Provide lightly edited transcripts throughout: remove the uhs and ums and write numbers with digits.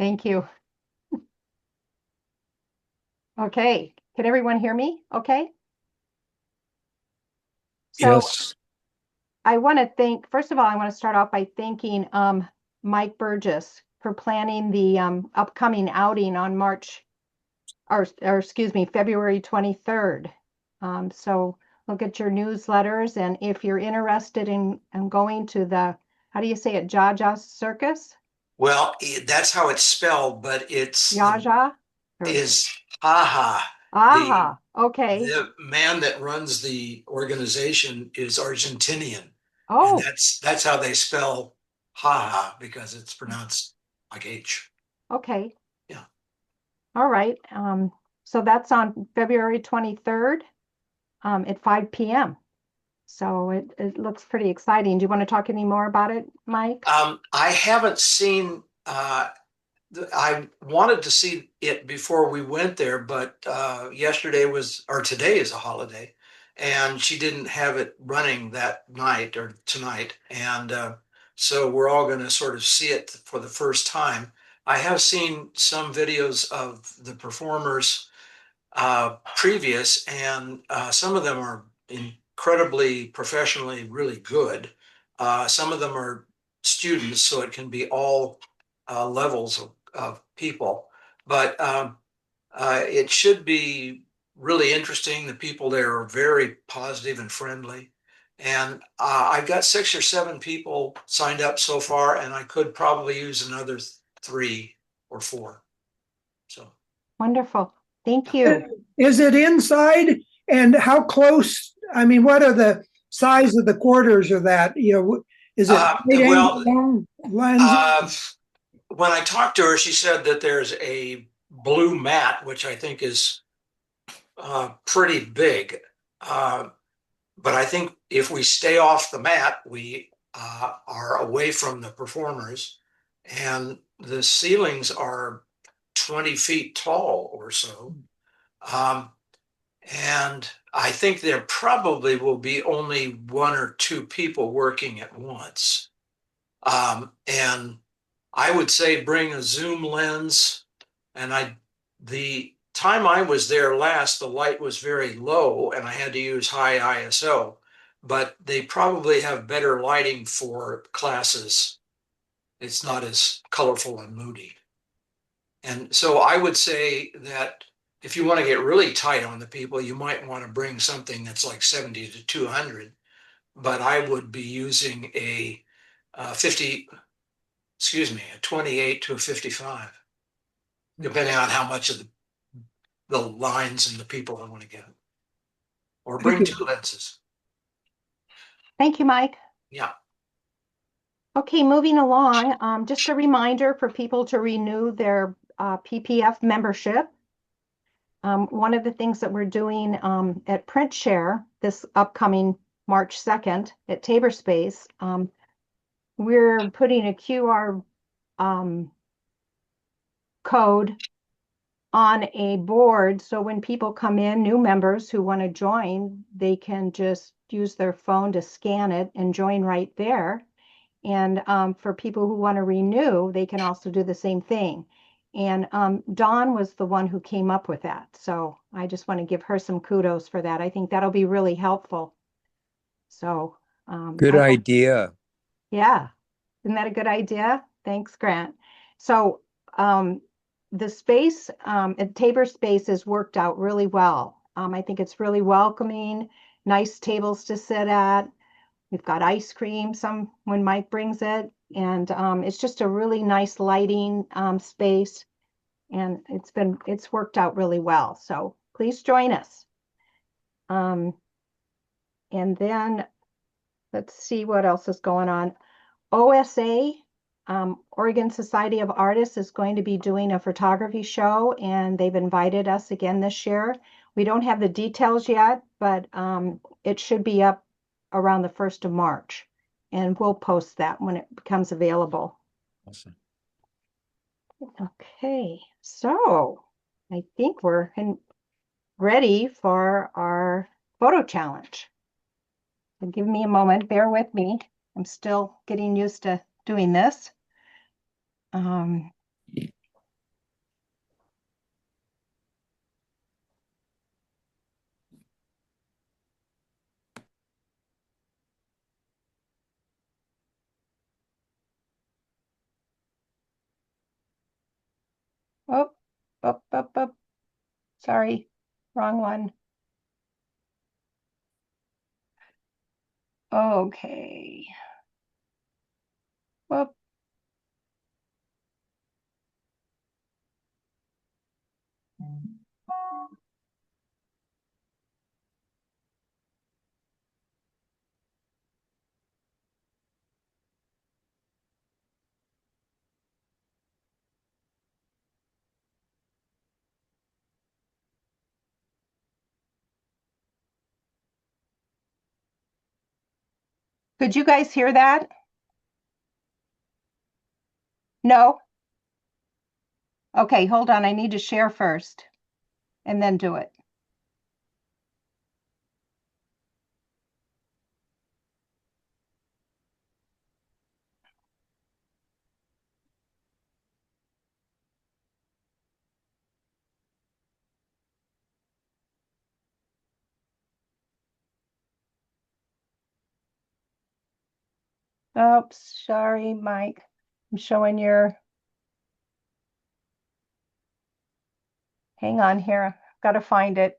Thank you. Okay, can everyone hear me? Okay. So Yes. I want to thank, first of all, I want to start off by thanking Mike Burgess for planning the upcoming outing on February 23rd. So look at your newsletters, and if you're interested in going to the, how do you say it, Jaja Circus? Well, that's how it's spelled, but it's the Jaja? Or is haha. The Aha, okay. the man that runs the organization is Argentinian, and Oh, that's how they spell haha because it's pronounced like H. okay. Yeah. All right. So that's on February 23rd at 5 p.m. So it looks pretty exciting. Do you want to talk any more about it, Mike? I haven't seen I wanted to see it before we went there, but yesterday was, or today is a holiday, and she didn't have it running that night or tonight. And so we're all going to sort of see it for the first time. I have seen some videos of the performers previous, and some of them are incredibly professionally really good. Some of them are students, so it can be all levels of people. But it should be really interesting. The people there are very positive and friendly. And I've got 6 or 7 people signed up so far, and I could probably use another 3 or 4. So. Wonderful. Thank you. Is it inside? And how close? I mean, what are the size of the quarters of that? Is it right angle Well, long lens? uh, when I talked to her, she said that there's a blue mat, which I think is pretty big. Uh, but I think if we stay off the mat, we are away from the performers, and the ceilings are 20 feet tall or so. Um, and I think there probably will be only 1 or 2 people working at once. And I would say bring a zoom lens. And the time I was there last, the light was very low and I had to use high ISO, but they probably have better lighting for classes. It's not as colorful and moody. And so I would say that if you want to get really tight on the people, you might want to bring something that's like 70 to 200, but I would be using a 50, excuse me, a 28 to a 55, depending on how much of the lines and the people I want to get. Or Thank bring you. 2 lenses. Thank you, Mike. Yeah. Okay, moving along. Just a reminder for people to renew their PPF membership. One of the things that we're doing at Print Share this upcoming March 2nd at Tabor Space, we're putting a QR code on a board. So when people come in, new members who want to join, they can just use their phone to scan it and join right there. And for people who want to renew, they can also do the same thing. And Dawn was the one who came up with that. So I just want to give her some kudos for that. I think that'll be really helpful. So Good I hope, idea. yeah, isn't that a good idea? Thanks, Grant. So um, the space at Tabor Space has worked out really well. I think it's really welcoming, nice tables to sit at. We've got ice cream some when Mike brings it, and it's just a really nice lighting space, and it's worked out really well. So please join us. Um, and then let's see what else is going on. OSA, Oregon Society of Artists, is going to be doing a photography show, and they've invited us again this year. We don't have the details yet, but it should be up around the 1st of March, and we'll post that when it becomes available. Awesome. Okay, so I think we're ready for our photo challenge. So give me a moment, bear with me. I'm still getting used to doing this. Up, up, up. Sorry, wrong one. Okay. Whoop. Could you guys hear that? No? Okay, hold on. I need to share first and then do it. Oops, sorry, Mike. I'm showing your, hang on here. Got to find it.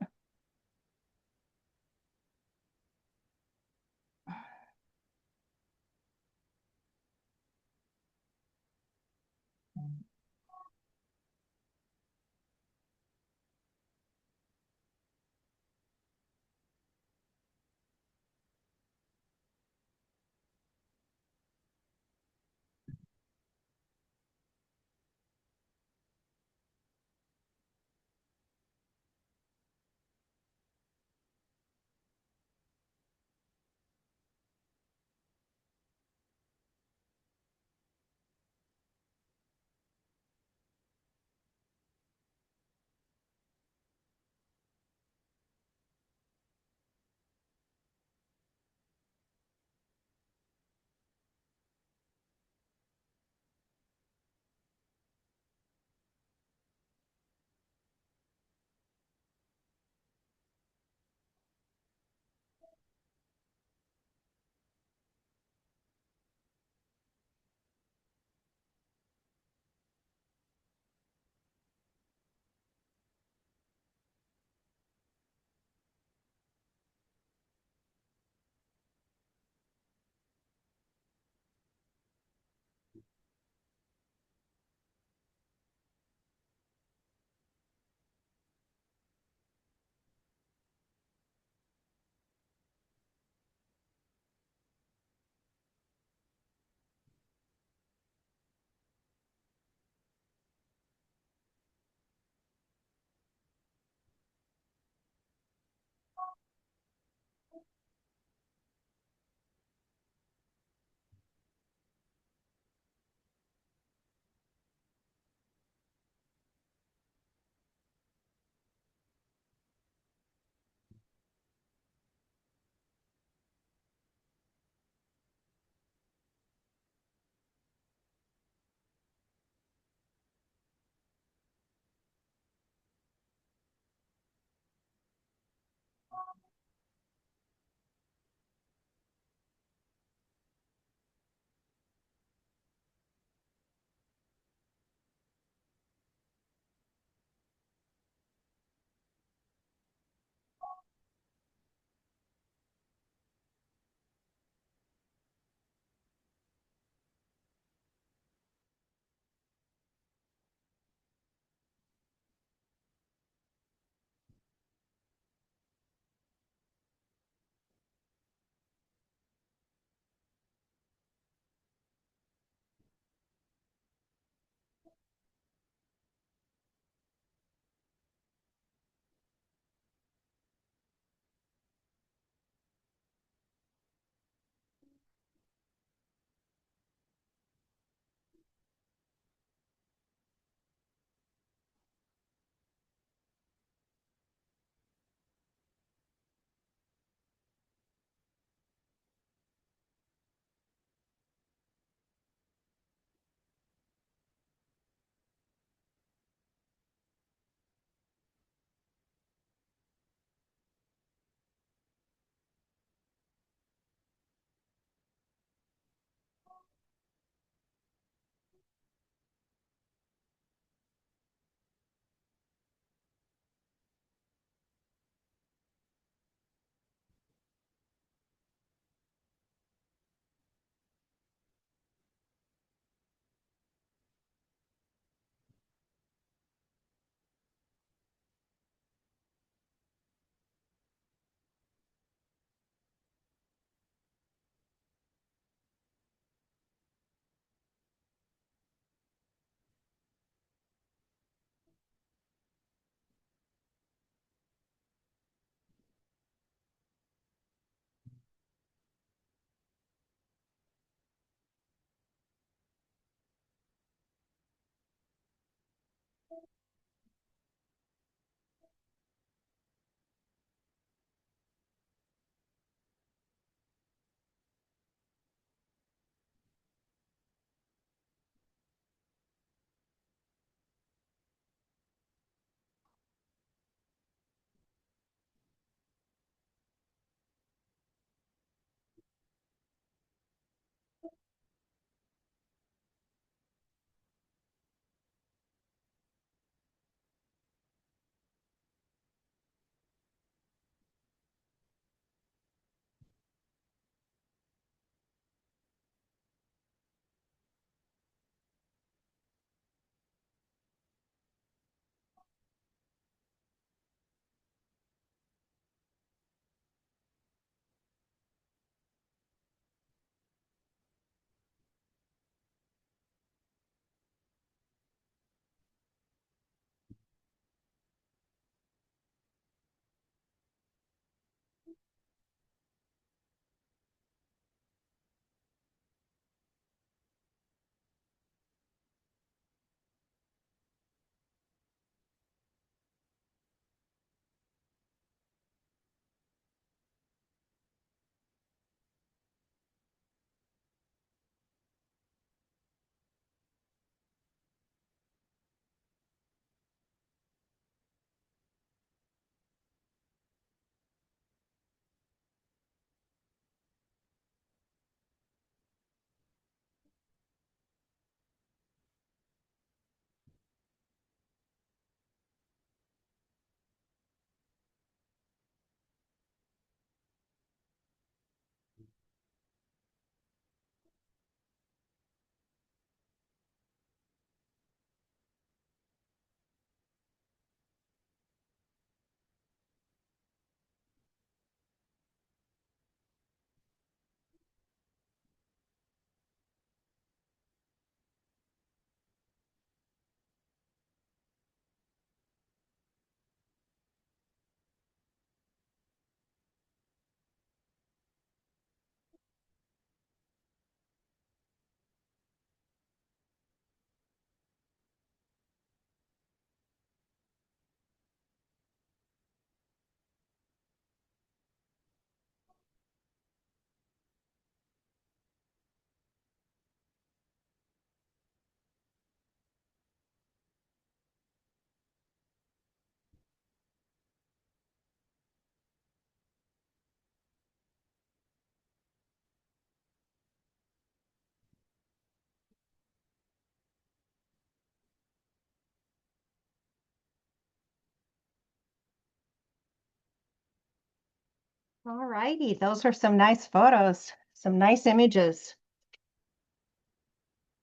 All righty, those are some nice photos, some nice images.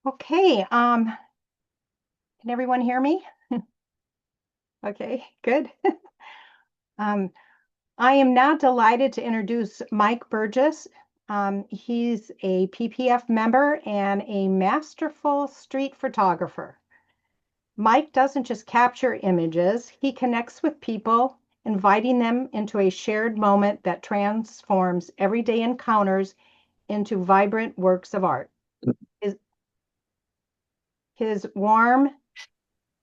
Okay, can everyone hear me? Okay, good. Um, I am now delighted to introduce Mike Burgess. He's a PPF member and a masterful street photographer. Mike doesn't just capture images, he connects with people, inviting them into a shared moment that transforms everyday encounters into vibrant works of art. His warm,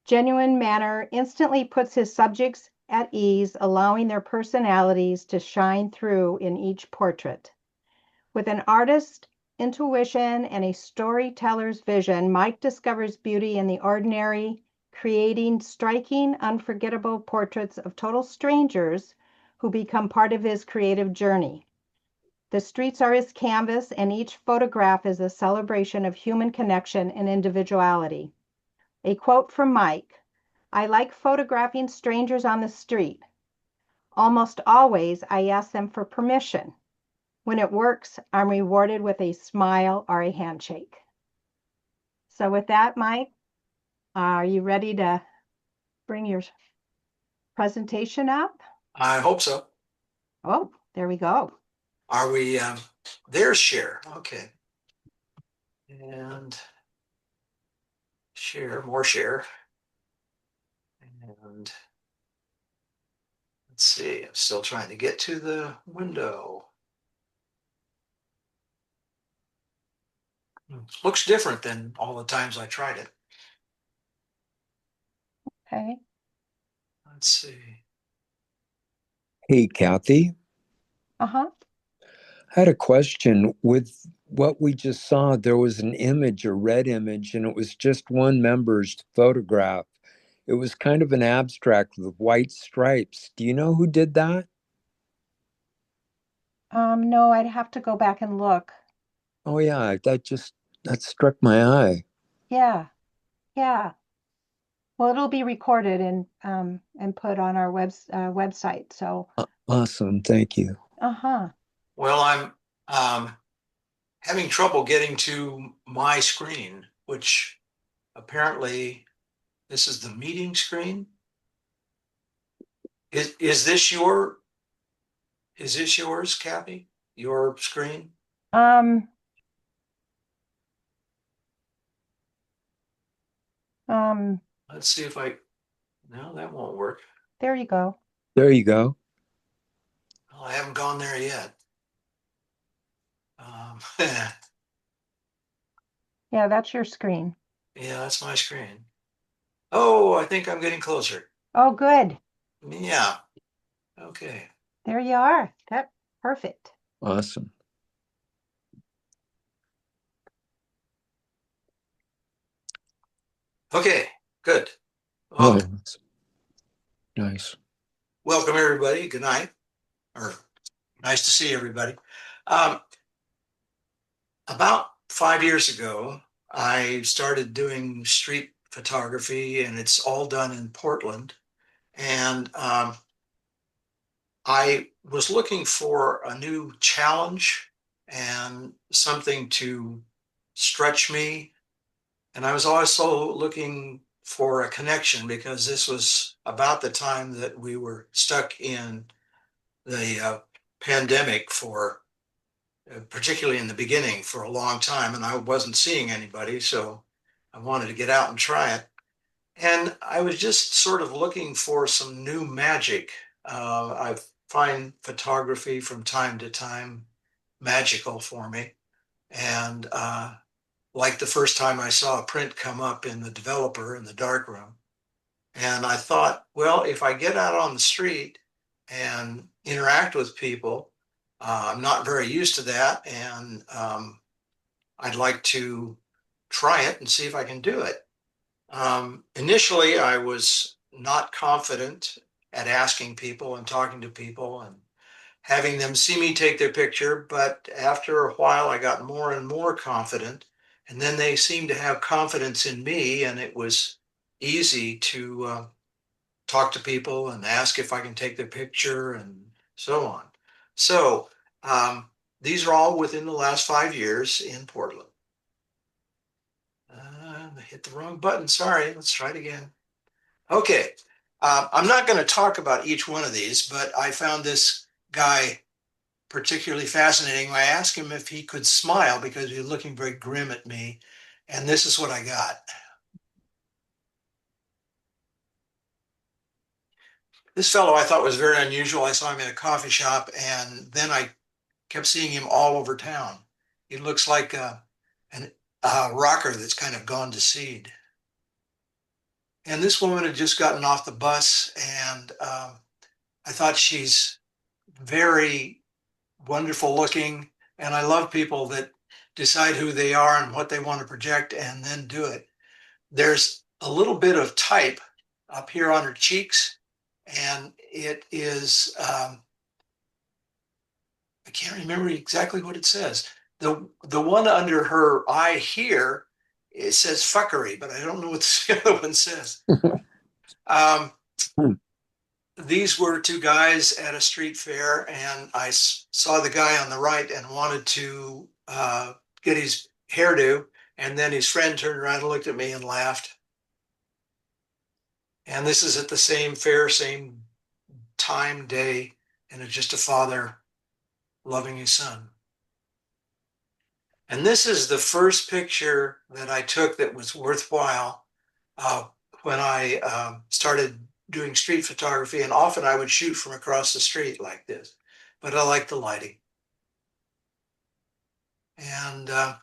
genuine manner instantly puts his subjects at ease, allowing their personalities to shine through in each portrait. With an artist's intuition and a storyteller's vision, Mike discovers beauty in the ordinary, creating striking, unforgettable portraits of total strangers who become part of his creative journey. The streets are his canvas, and each photograph is a celebration of human connection and individuality. A quote from Mike: "I like photographing strangers on the street. Almost always, I ask them for permission. When it works, I'm rewarded with a smile or a handshake." So with that, Mike, are you ready to bring your presentation up? I hope so. Oh, there we go. Are we, there's share, okay. And share, more share. And let's see, I'm still trying to get to the window. Looks different than all the times I tried it. Okay. Let's see. Hey, Kathy, Uh-huh. I had a question. With what we just saw, there was an image, a red image, and it was just one member's photograph. It was kind of an abstract with white stripes. Do you know who did that? No, I'd have to go back and look. Oh, yeah, that struck my eye. Yeah, yeah. Well, it'll be recorded and put on our website. So, Awesome, thank you. uh-huh. Well, I'm having trouble getting to my screen, which apparently this is the meeting screen. Is this yours, Kathy? Your screen? Um, um, Let's see if no, that won't work. there you go. There you go. Well, I haven't gone there yet. Yeah, that's your screen. Yeah, that's my screen. Oh, I think I'm getting closer. Oh, good. Yeah. Okay. There you are. That perfect. Awesome. Okay. Good. Oh, Well, nice. welcome everybody. Good night. Or nice to see everybody. Um, about 5 years ago, I started doing street photography, and it's all done in Portland. And I was looking for a new challenge and something to stretch me. And I was also looking for a connection because this was about the time that we were stuck in the pandemic for, particularly in the beginning, for a long time. And I wasn't seeing anybody. So I wanted to get out and try it. And I was just sort of looking for some new magic. I find photography from time to time magical for me. And like the first time I saw a print come up in the developer in the darkroom. And I thought, well, if I get out on the street and interact with people, I'm not very used to that. And I'd like to try it and see if I can do it. Initially, I was not confident at asking people and talking to people and having them see me take their picture. But after a while, I got more and more confident. And then they seemed to have confidence in me, and it was easy to talk to people and ask if I can take their picture and so on. So these are all within the last 5 years in Portland. I hit the wrong button. Sorry. Let's try it again. Okay. I'm not going to talk about each one of these, but I found this guy particularly fascinating. I asked him if he could smile because he was looking very grim at me. And this is what I got. This fellow I thought was very unusual. I saw him in a coffee shop, and then I kept seeing him all over town. He looks like a rocker that's kind of gone to seed. And this woman had just gotten off the bus, and I thought she's very wonderful looking. And I love people that decide who they are and what they want to project and then do it. There's a little bit of type up here on her cheeks, and it is, I can't remember exactly what it says. The one under her eye here, it says fuckery, but I don't know what the other one says. These were two guys at a street fair, and I saw the guy on the right and wanted to get his hairdo, and then his friend turned around and looked at me and laughed. And this is at the same fair, same time, day, and it's just a father loving his son. And this is the first picture that I took that was worthwhile when I started doing street photography. And often I would shoot from across the street like this, but I like the lighting. And I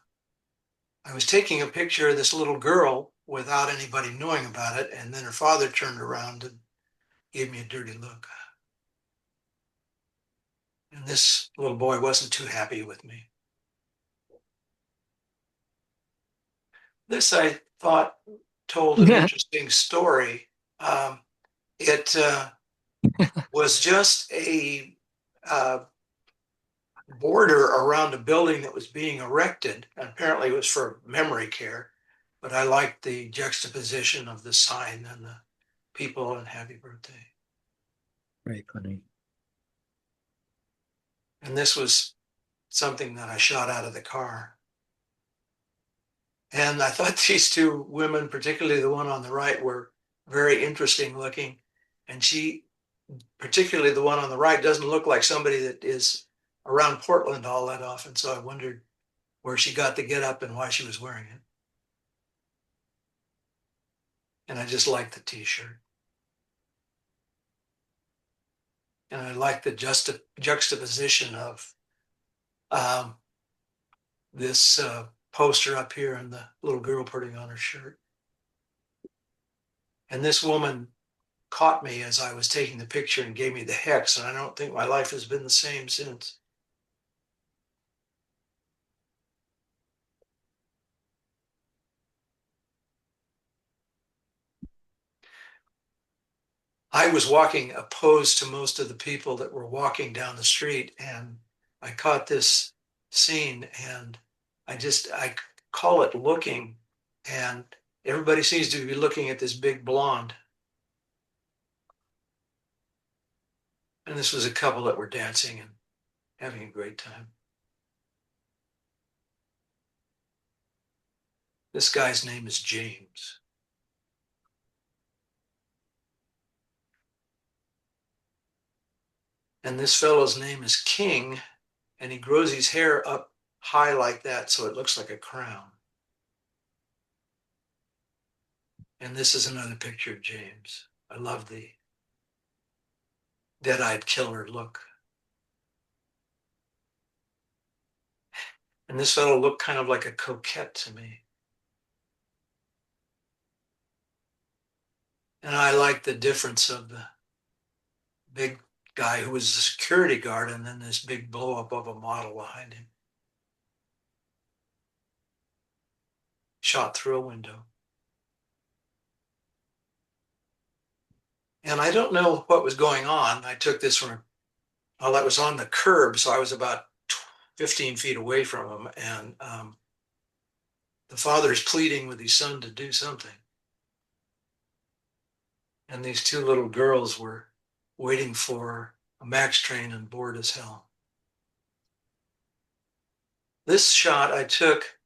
was taking a picture of this little girl without anybody knowing about it. And then her father turned around and gave me a dirty look. And this little boy wasn't too happy with me. This, I thought, told an interesting story. It was just a border around a building that was being erected. And apparently it was for memory care, but I liked the juxtaposition of the sign and the people and happy birthday. Very funny. And this was something that I shot out of the car. And I thought these two women, particularly the one on the right, were very interesting looking. And she, particularly the one on the right, doesn't look like somebody that is around Portland all that often. So I wondered where she got the get up and why she was wearing it. And I just liked the t-shirt. And I liked the juxtaposition of this poster up here and the little girl putting on her shirt. And this woman caught me as I was taking the picture and gave me the hex. And I don't think my life has been the same since. I was walking opposed to most of the people that were walking down the street, and I caught this scene, and I call it looking, and everybody seems to be looking at this big blonde. And this was a couple that were dancing and having a great time. This guy's name is James. And this fellow's name is King, and he grows his hair up high like that so it looks like a crown. And this is another picture of James. I love the dead-eyed killer look. And this fellow looked kind of like a coquette to me. And I like the difference of the big guy who was a security guard and then this big blow up of a model behind him. Shot through a window. And I don't know what was going on. I took this from, well, that was on the curb, so I was about 15 feet away from him. And the father's pleading with his son to do something. And these two little girls were waiting for a MAX train and bored as hell. This shot I took,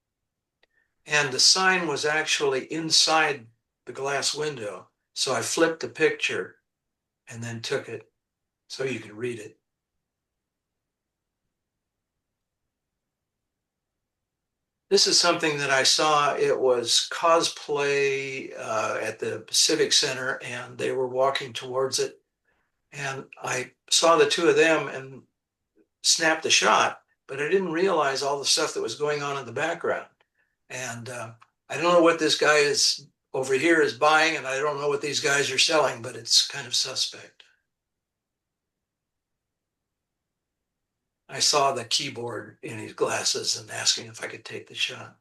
and the sign was actually inside the glass window. So I flipped the picture and then took it so you could read it. This is something that I saw. It was cosplay at the Civic Center, and they were walking towards it. And I saw the two of them and snapped the shot, but I didn't realize all the stuff that was going on in the background. And I don't know what this guy is over here is buying, and I don't know what these guys are selling, but it's kind of suspect. I saw the keyboard in his glasses and asking if I could take the shot.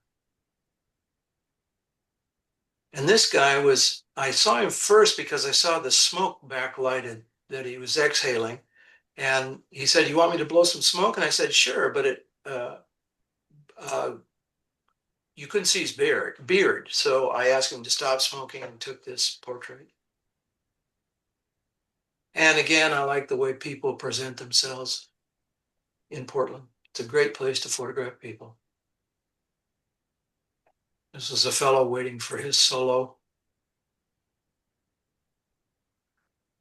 And this guy was, I saw him first because I saw the smoke backlighted that he was exhaling. And he said, "You want me to blow some smoke?" And I said, "Sure," but you couldn't see his beard. So I asked him to stop smoking and took this portrait. And again, I like the way people present themselves in Portland. It's a great place to photograph people. This is a fellow waiting for his solo.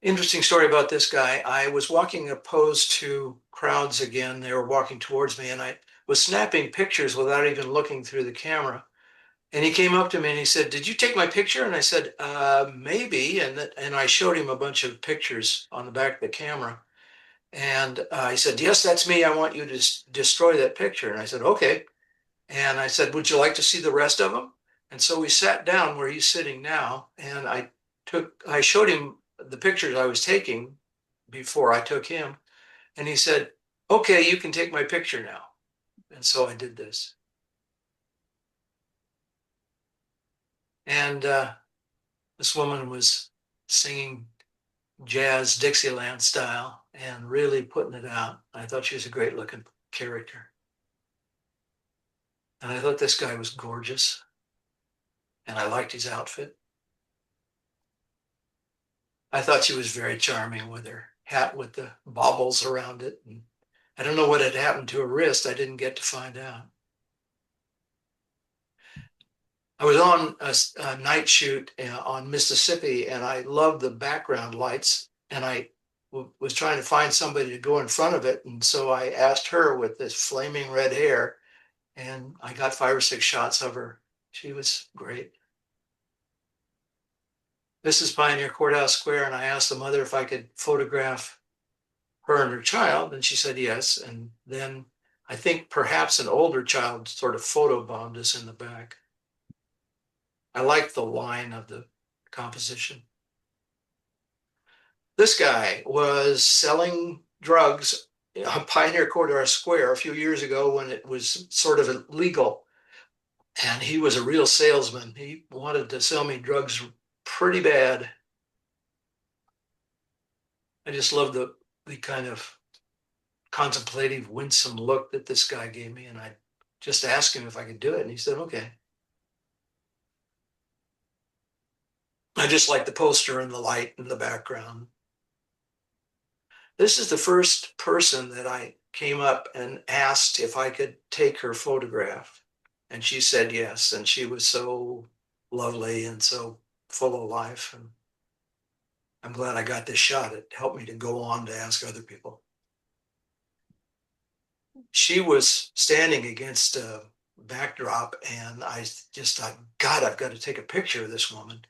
Interesting story about this guy. I was walking opposed to crowds again. They were walking towards me, and I was snapping pictures without even looking through the camera. And he came up to me and he said, "Did you take my picture?" And I said, "Maybe." And I showed him a bunch of pictures on the back of the camera. And he said, "Yes, that's me. I want you to destroy that picture." And I said, "Okay." And I said, "Would you like to see the rest of them?" And so we sat down where he's sitting now, and I showed him the pictures I was taking before I took him. And he said, "Okay, you can take my picture now." And so I did this. And this woman was singing jazz Dixieland style and really putting it out. I thought she was a great looking character. And I thought this guy was gorgeous. And I liked his outfit. I thought she was very charming with her hat with the baubles around it. And I don't know what had happened to her wrist. I didn't get to find out. I was on a night shoot on Mississippi, and I loved the background lights. And I was trying to find somebody to go in front of it. And so I asked her with this flaming red hair, and I got 5 or 6 shots of her. She was great. This is Pioneer Courthouse Square, and I asked the mother if I could photograph her and her child, and she said yes. And then I think perhaps an older child sort of photobombed us in the back. I like the line of the composition. This guy was selling drugs on Pioneer Courthouse Square a few years ago when it was sort of illegal. And he was a real salesman. He wanted to sell me drugs pretty bad. I just love the kind of contemplative, winsome look that this guy gave me. And I just asked him if I could do it. And he said, "Okay." I just like the poster and the light in the background. This is the first person that I came up and asked if I could take her photograph. And she said yes. And she was so lovely and so full of life. And I'm glad I got this shot. It helped me to go on to ask other people. She was standing against a backdrop, and I just thought, God, I've got to take a picture of this woman.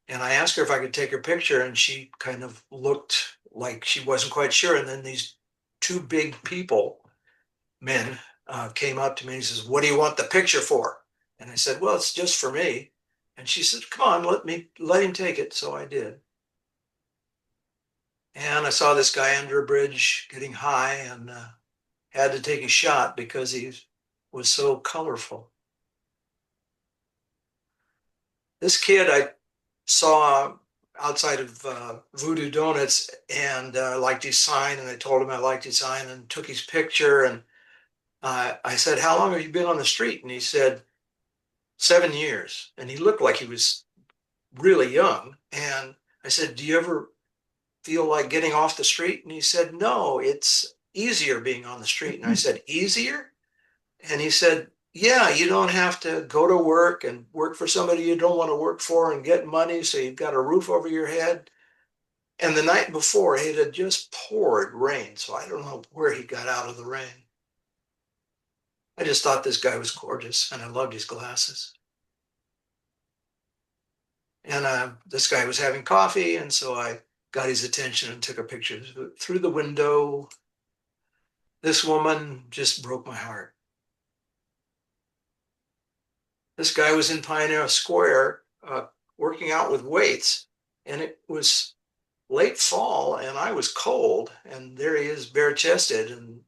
And I asked her if I could take her picture, and she kind of looked like she wasn't quite sure. And then these 2 big men, came up to me and he says, "What do you want the picture for?" And I said, "Well, it's just for me." And she said, "Come on, let him take it." So I did. And I saw this guy under a bridge getting high, and had to take a shot because he was so colorful. This kid I saw outside of Voodoo Donuts, and liked his sign, and I told him I liked his sign and took his picture. And I said, "How long have you been on the street?" And he said, 7 years. And he looked like he was really young. And I said, "Do you ever feel like getting off the street?" And he said, "No, it's easier being on the street." And I said, "Easier?" And he said, yeah, you don't have to go to work and work for somebody you don't want to work for and get money so you've got a roof over your head. And the night before, it had just poured rain. So I don't know where he got out of the rain. I just thought this guy was gorgeous and I loved his glasses. And this guy was having coffee. And so I got his attention and took a picture through the window. This woman just broke my heart. This guy was in Pioneer Square working out with weights, and it was late fall, and I was cold, and there he is, bare chested, and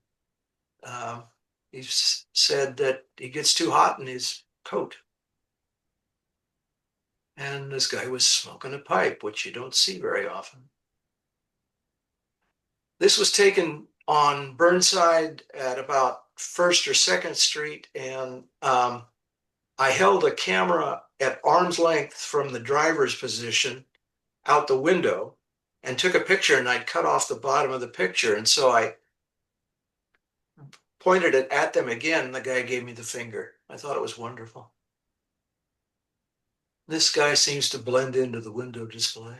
he said that he gets too hot in his coat. And this guy was smoking a pipe, which you don't see very often. This was taken on Burnside at about 1st or 2nd Street, and I held a camera at arm's length from the driver's position out the window and took a picture, and I'd cut off the bottom of the picture. And so I pointed it at them again, and the guy gave me the finger. I thought it was wonderful. This guy seems to blend into the window display.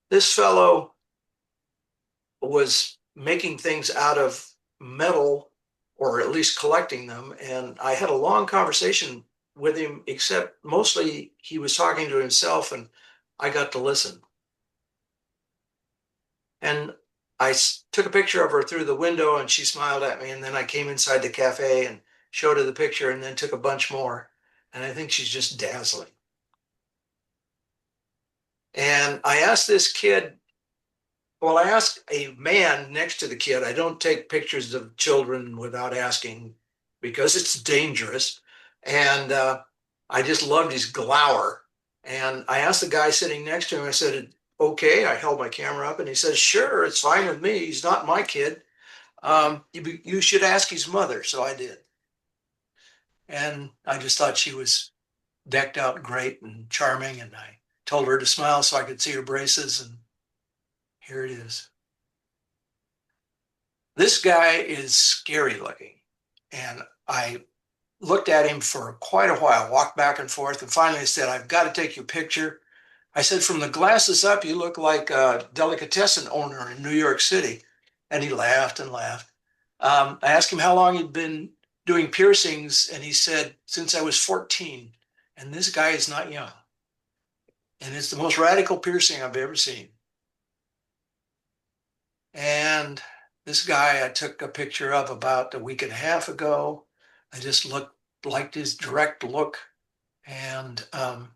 This fellow was making things out of metal, or at least collecting them. And I had a long conversation with him, except mostly he was talking to himself and I got to listen. And I took a picture of her through the window and she smiled at me. And then I came inside the cafe and showed her the picture and then took a bunch more. And I think she's just dazzling. And I asked this kid, well, I asked a man next to the kid. I don't take pictures of children without asking because it's dangerous. And I just loved his glower. And I asked the guy sitting next to him, I said, okay, I held my camera up and he said, sure, it's fine with me. He's not my kid. You should ask his mother. So I did. And I just thought she was decked out great and charming. And I told her to smile so I could see her braces. And here it is. This guy is scary looking. And I looked at him for quite a while, walked back and forth, and finally I said, I've got to take your picture. I said, from the glasses up, you look like a delicatessen owner in New York City. And he laughed and laughed. I asked him how long he'd been doing piercings, and he said, since I was 14. And this guy is not young. And it's the most radical piercing I've ever seen. And this guy I took a picture of about a week and a half ago. I just liked his direct look and thought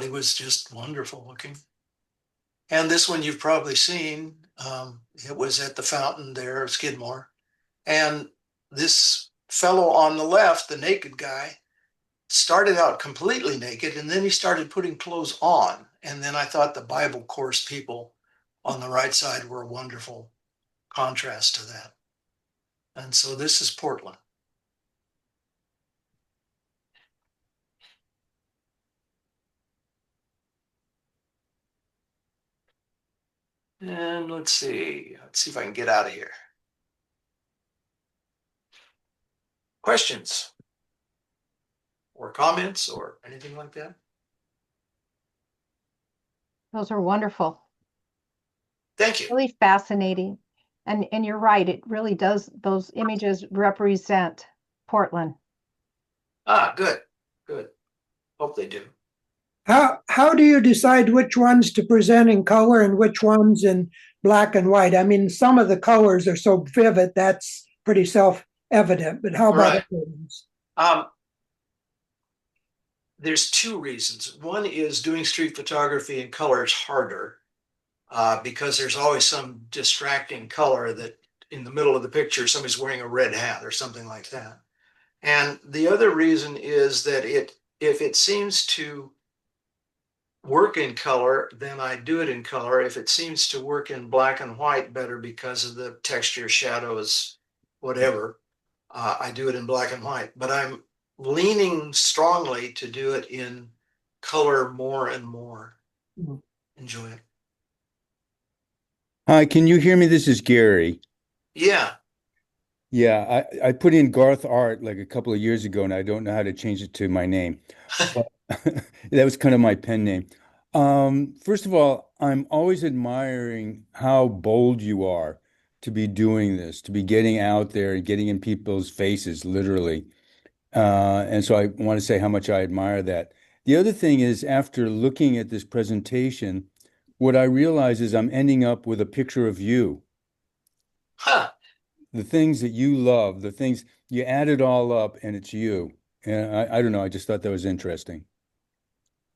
he was just wonderful looking. And this one you've probably seen. It was at the fountain there, Skidmore. And this fellow on the left, the naked guy, started out completely naked, and then he started putting clothes on. And then I thought the Bible course people on the right side were a wonderful contrast to that. And so this is Portland. And let's see if I can get out of here. Questions or comments or anything like that? Those are wonderful. Thank you. Really fascinating. And you're right, it really does, those images represent Portland. Good. Hope they do. How do you decide which ones to present in color and which ones in black and white? I mean, some of the colors are so vivid, that's pretty self-evident, but how about Right. other ones? There's two reasons. One is doing street photography in color is harder because there's always some distracting color that in the middle of the picture, somebody's wearing a red hat or something like that. And the other reason is that if it seems to work in color, then I do it in color. If it seems to work in black and white better because of the texture, shadows, whatever, I do it in black and white. But I'm leaning strongly to do it in color more and more. Enjoy it. Hi, can you hear me? This is Gary. Yeah. Yeah, I put in Garth Art like a couple of years ago, and I don't know how to change it to my name. But that was kind of my pen name. First of all, I'm always admiring how bold you are to be doing this, to be getting out there and getting in people's faces, literally. And so I want to say how much I admire that. The other thing is, after looking at this presentation, what I realize is I'm ending up with a picture of you, Huh. the things that you love, the things you add it all up, and it's you. And I don't know, I just thought that was interesting.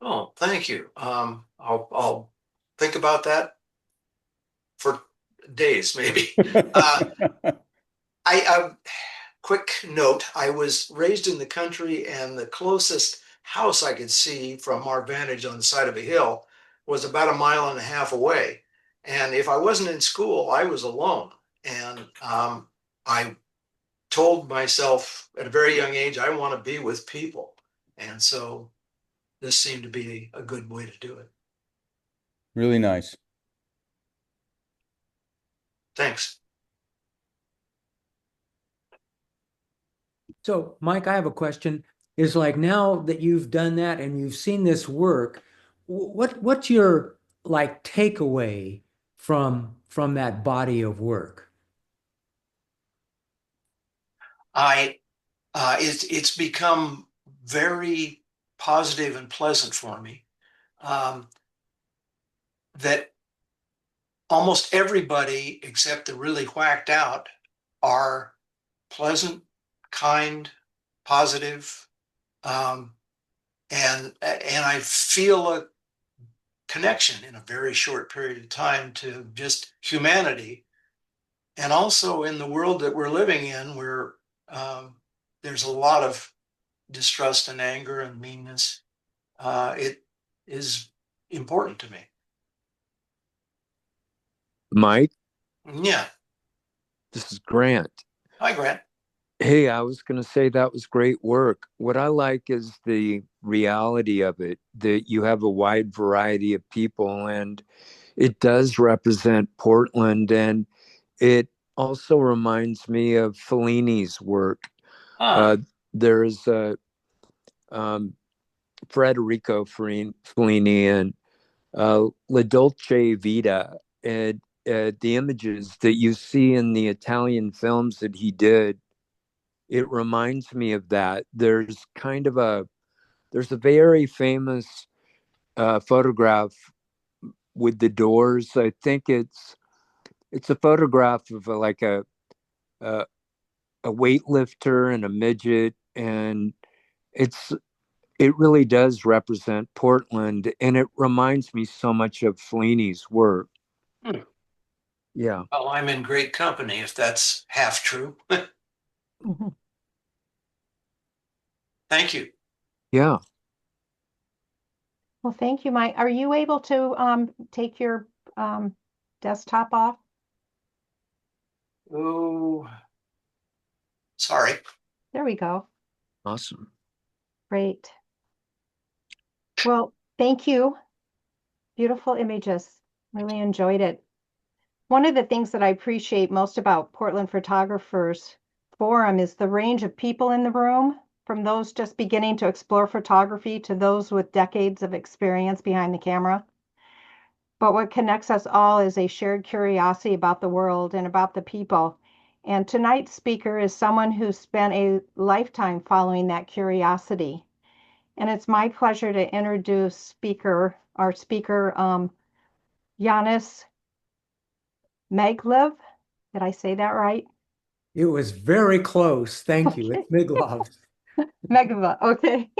Oh, thank you. I'll think about that for days, maybe. Uh, I quick note, I was raised in the country, and the closest house I could see from our vantage on the side of a hill was about a mile and a half away. And if I wasn't in school, I was alone. And I told myself at a very young age, I want to be with people. And so this seemed to be a good way to do it. Really nice. Thanks. So, Mike, I have a question. Is like now that you've done that and you've seen this work, what's your like takeaway from that body of work? I it's become very positive and pleasant for me. That almost everybody except the really whacked out are pleasant, kind, positive, um, and I feel a connection in a very short period of time to just humanity, and also in the world that we're living in, where there's a lot of distrust and anger and meanness. It is important to me. Mike, Yeah. this is Grant. Hi, Grant. Hey, I was going to say that was great work. What I like is the reality of it, that you have a wide variety of people, and it does represent Portland. And it also reminds me of Fellini's work. Ah, There's um, Federico Fellini and La Dolce Vita, and the images that you see in the Italian films that he did, it reminds me of that. There's a very famous photograph with the Doors. I think it's a photograph of a, a weightlifter and a midget, and it's it really does represent Portland, and it reminds me so much of Fellini's work. hmm. Yeah. Well, I'm in great company if that's half true. Mhm. Thank you. Yeah. Well, thank you, Mike. Are you able to take your desktop off? Oh, sorry. There we go. Awesome. Great. Well, thank you. Beautiful images. Really enjoyed it. One of the things that I appreciate most about Portland Photographers Forum is the range of people in the room, from those just beginning to explore photography to those with decades of experience behind the camera. But what connects us all is a shared curiosity about the world and about the people. And tonight's speaker is someone who spent a lifetime following that curiosity. And it's my pleasure to introduce our speaker, Janis Miglavs. Did I say that right? It was very close. Thank you. Okay. It's Miglavs. Megava. Okay.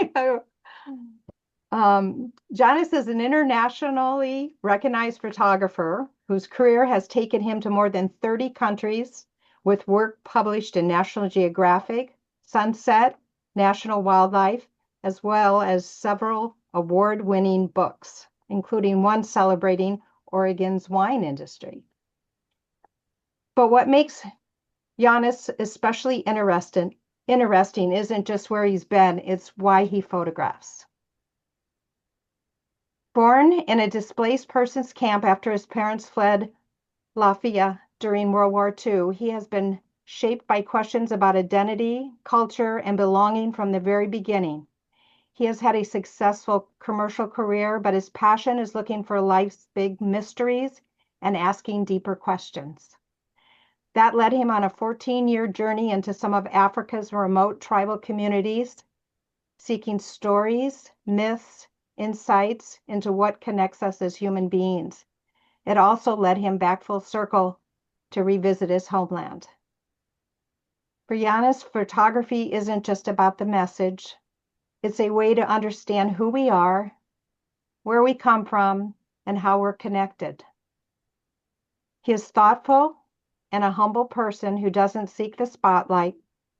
Janis is an internationally recognized photographer whose career has taken him to more than 30 countries with work published in National Geographic, Sunset, National Wildlife, as well as several award-winning books, including one celebrating Oregon's wine industry. But what makes Janis especially interesting isn't just where he's been, it's why he photographs. Born in a displaced persons camp after his parents fled Lafayette during World War II, he has been shaped by questions about identity, culture, and belonging from the very beginning. He has had a successful commercial career, but his passion is looking for life's big mysteries and asking deeper questions. That led him on a 14-year journey into some of Africa's remote tribal communities, seeking stories, myths, insights into what connects us as human beings. It also led him back full circle to revisit his homeland. For Janis, photography isn't just about the message. It's a way to understand who we are, where we come from, and how we're connected. He is thoughtful and a humble person who doesn't seek the spotlight,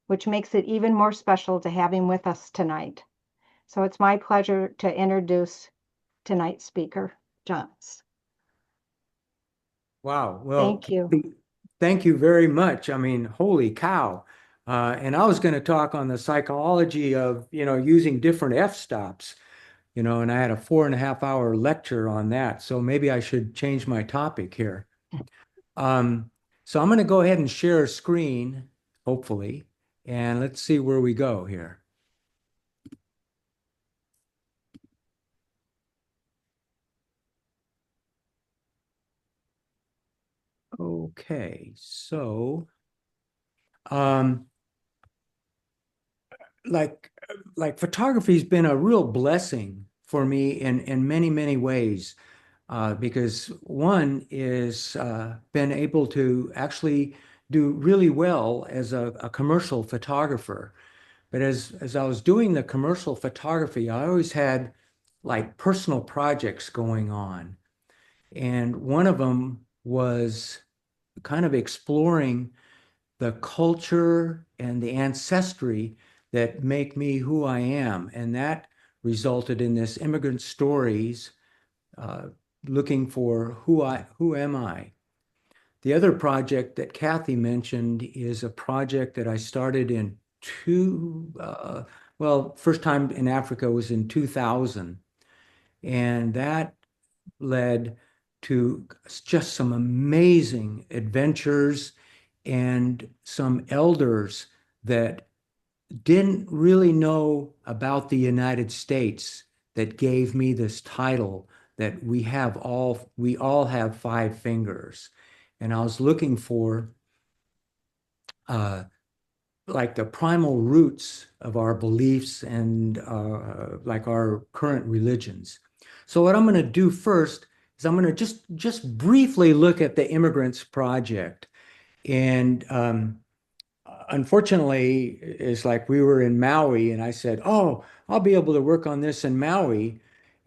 which makes it even more special to have him with us tonight. So it's my pleasure to introduce tonight's speaker, Janis. Wow. Well, Thank you. thank you very much. I mean, holy cow. And I was going to talk on the psychology of, using different f-stops, and I had a 4.5 hour lecture on that. So maybe I should change my topic here. So I'm going to go ahead and share a screen, hopefully, and let's see where we go here. Okay, so like photography's been a real blessing for me in many, many ways. Because one is been able to actually do really well as a commercial photographer. But as I was doing the commercial photography, I always had like personal projects going on. And one of them was kind of exploring the culture and the ancestry that make me who I am. And that resulted in this immigrant stories, looking for who am I? The other project that Kathy mentioned is a project that I started in first time in Africa was in 2000. And that led to just some amazing adventures and some elders that didn't really know about the United States that gave me this title that we all have 5 fingers. And I was looking for like the primal roots of our beliefs and like our current religions. So what I'm going to do first is I'm going to just briefly look at the Immigrants Project. And unfortunately, it's like we were in Maui, and I said, "Oh, I'll be able to work on this in Maui,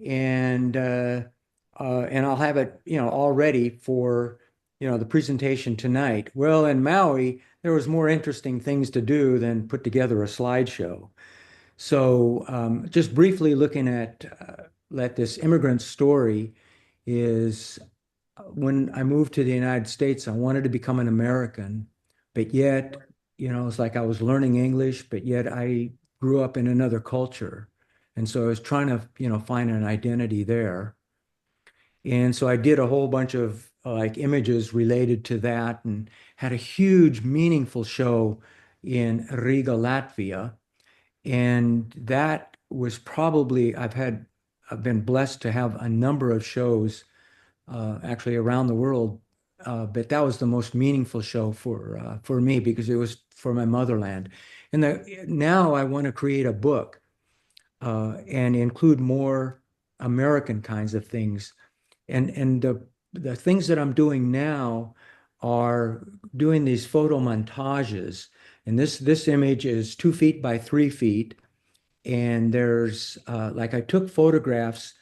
and I'll have it, all ready for, the presentation tonight." Well, in Maui, there was more interesting things to do than put together a slideshow. So, just briefly looking at this immigrant story is when I moved to the United States, I wanted to become an American, but yet, it's like I was learning English, but yet I grew up in another culture. And so I was trying to, find an identity there. And so I did a whole bunch of like images related to that and had a huge, meaningful show in Riga, Latvia. And that was probably, I've been blessed to have a number of shows actually around the world. But that was the most meaningful show for me because it was for my motherland. And now I want to create a book and include more American kinds of things. And the things that I'm doing now are doing these photo montages. And this image is 2 feet by 3 feet. And there's like I took photographs,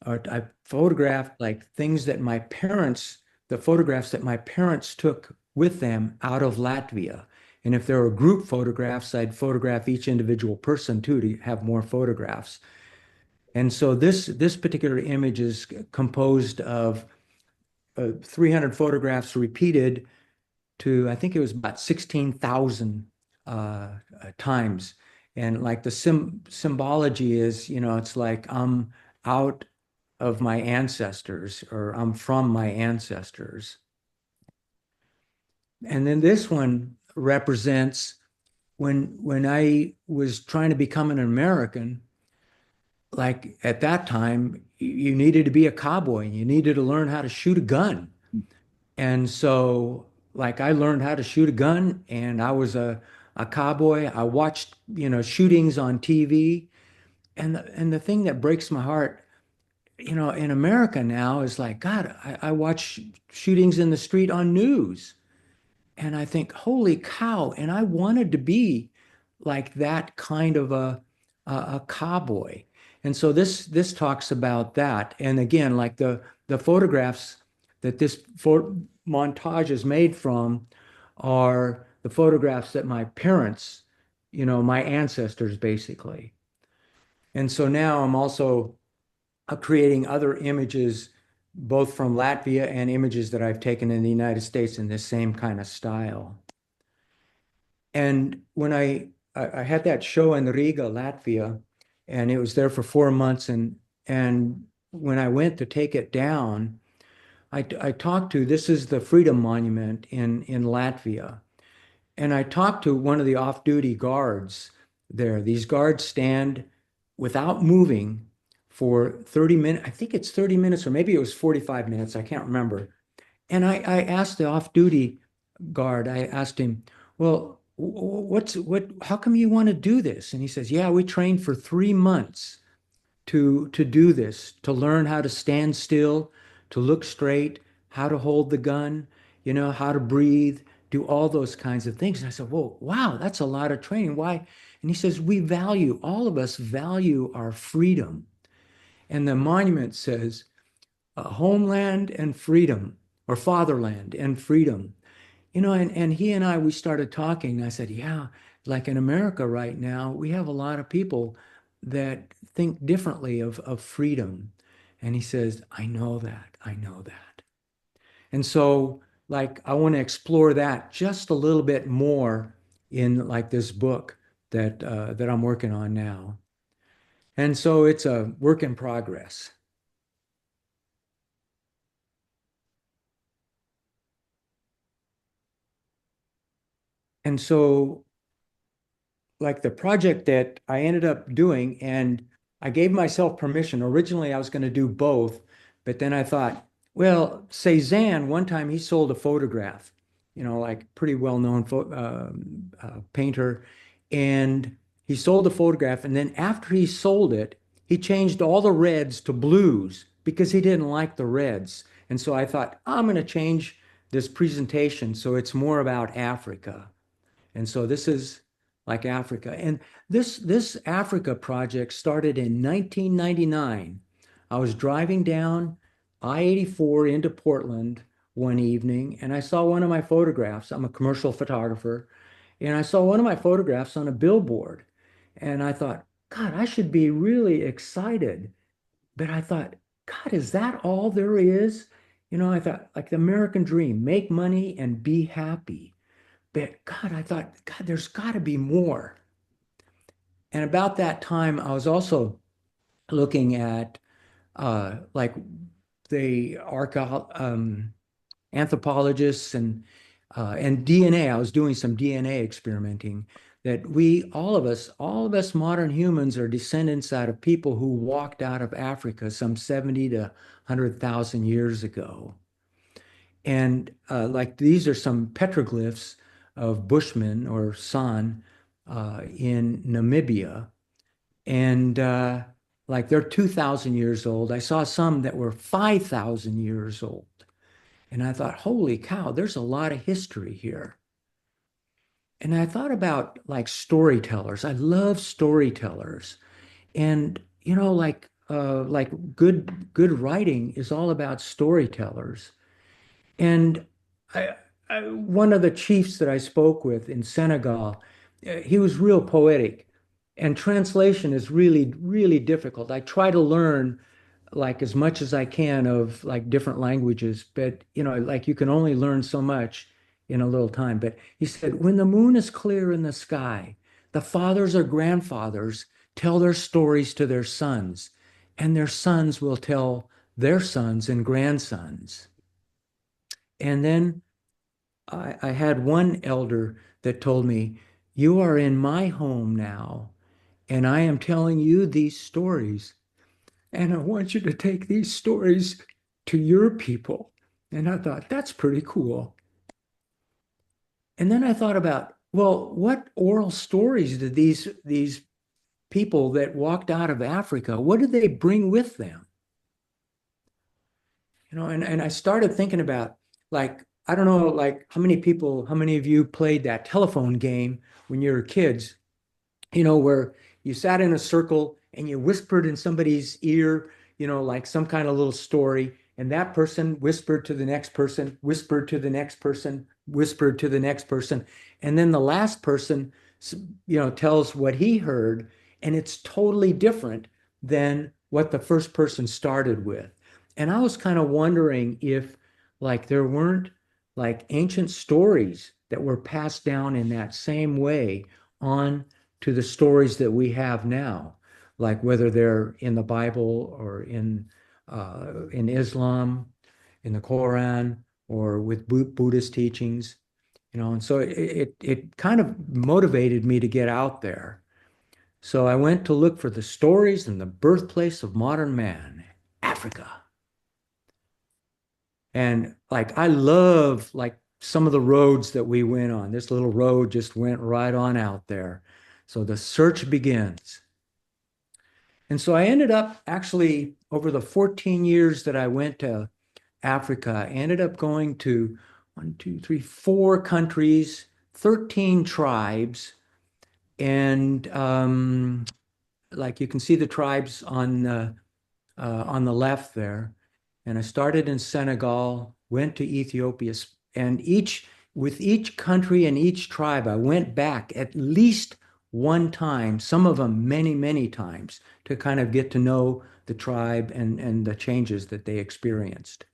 or I photographed like things that the photographs that my parents took with them out of Latvia. And if there were group photographs, I'd photograph each individual person too to have more photographs. And so this particular image is composed of 300 photographs repeated to, I think it was about 16,000 times. And like the symbology is, it's like I'm out of my ancestors or I'm from my ancestors. And then this one, represents when I was trying to become an American, like at that time, you needed to be a cowboy and you needed to learn how to shoot a gun. And so, like, I learned how to shoot a gun and I was a cowboy. I watched, shootings on TV. And the thing that breaks my heart, in America now is like, God, I watch shootings in the street on news. And I think, holy cow. And I wanted to be like that kind of a cowboy. And so this talks about that. And again, like the photographs that this montage is made from are the photographs that my parents, my ancestors basically. And so now I'm also creating other images, both from Latvia and images that I've taken in the United States in this same kind of style. And when I had that show in Riga, Latvia, and it was there for 4 months, and when I went to take it down, I talked to, this is the Freedom Monument in Latvia, and I talked to one of the off-duty guards there. These guards stand without moving for 30 minutes. I think it's 30 minutes, or maybe it was 45 minutes. I can't remember. And I asked the off-duty guard, I asked him, well, how come you want to do this? And he says, yeah, we trained for 3 months to do this, to learn how to stand still, to look straight, how to hold the gun, how to breathe, do all those kinds of things. And I said, well, wow, that's a lot of training. Why? And he says, all of us value our freedom. And the monument says, homeland and freedom, or fatherland and freedom. And he and we started talking. I said, yeah, like in America right now, we have a lot of people that think differently of freedom. And he says, I know that. And so, like, I want to explore that just a little bit more in like this book that I'm working on now. And so it's a work in progress. And so, like, the project that I ended up doing, and I gave myself permission. Originally, I was going to do both, but then I thought, well, Cézanne, one time he sold a photograph, like pretty well-known painter, and he sold the photograph, and then after he sold it, he changed all the reds to blues because he didn't like the reds. And so I thought, I'm going to change this presentation so it's more about Africa. And so this is like Africa. And this Africa project started in 1999. I was driving down I-84 into Portland one evening, and I saw one of my photographs. I'm a commercial photographer, and I saw one of my photographs on a billboard. And I thought, God, I should be really excited. But I thought, God, is that all there is? I thought, like the American dream, make money and be happy. But God, I thought, God, there's got to be more. And about that time, I was also looking at like the anthropologists and DNA. I was doing some DNA experimenting that all of us modern humans are descendants out of people who walked out of Africa some 70 to 100,000 years ago. And like these are some petroglyphs of Bushmen or San in Namibia. And like they're 2,000 years old. I saw some that were 5,000 years old. And I thought, holy cow, there's a lot of history here. And I thought about like storytellers. I love storytellers. And like good writing is all about storytellers. And one of the chiefs that I spoke with in Senegal, he was real poetic, and translation is really, really difficult. I try to learn like as much as I can of like different languages, but like you can only learn so much in a little time. But he said, when the moon is clear in the sky, the fathers or grandfathers tell their stories to their sons, and their sons will tell their sons and grandsons. And then I had one elder that told me, "You are in my home now, and I am telling you these stories, and I want you to take these stories to your people." And I thought, that's pretty cool. And then I thought about, well, what oral stories did these people that walked out of Africa, what did they bring with them? And I started thinking about, like, I don't know, like how many of you played that telephone game when you were kids, where you sat in a circle and you whispered in somebody's ear, like some kind of little story, and that person whispered to the next person, whispered to the next person, whispered to the next person, and then the last person, tells what he heard, and it's totally different than what the first person started with. And I was kind of wondering if, like, there weren't like ancient stories that were passed down in that same way on to the stories that we have now, like whether they're in the Bible or in Islam, in the Quran, or with Buddhist teachings, And so it kind of motivated me to get out there. So I went to look for the stories and the birthplace of modern man, Africa. And like I love like some of the roads that we went on. This little road just went right on out there. So the search begins. And so I ended up actually over the 14 years that I went to Africa, I ended up going to 4 countries, 13 tribes, and like you can see the tribes on the left there. And I started in Senegal, went to Ethiopia, and with each country and each tribe, I went back at least one time, some of them many, many times, to kind of get to know the tribe and the changes that they experienced.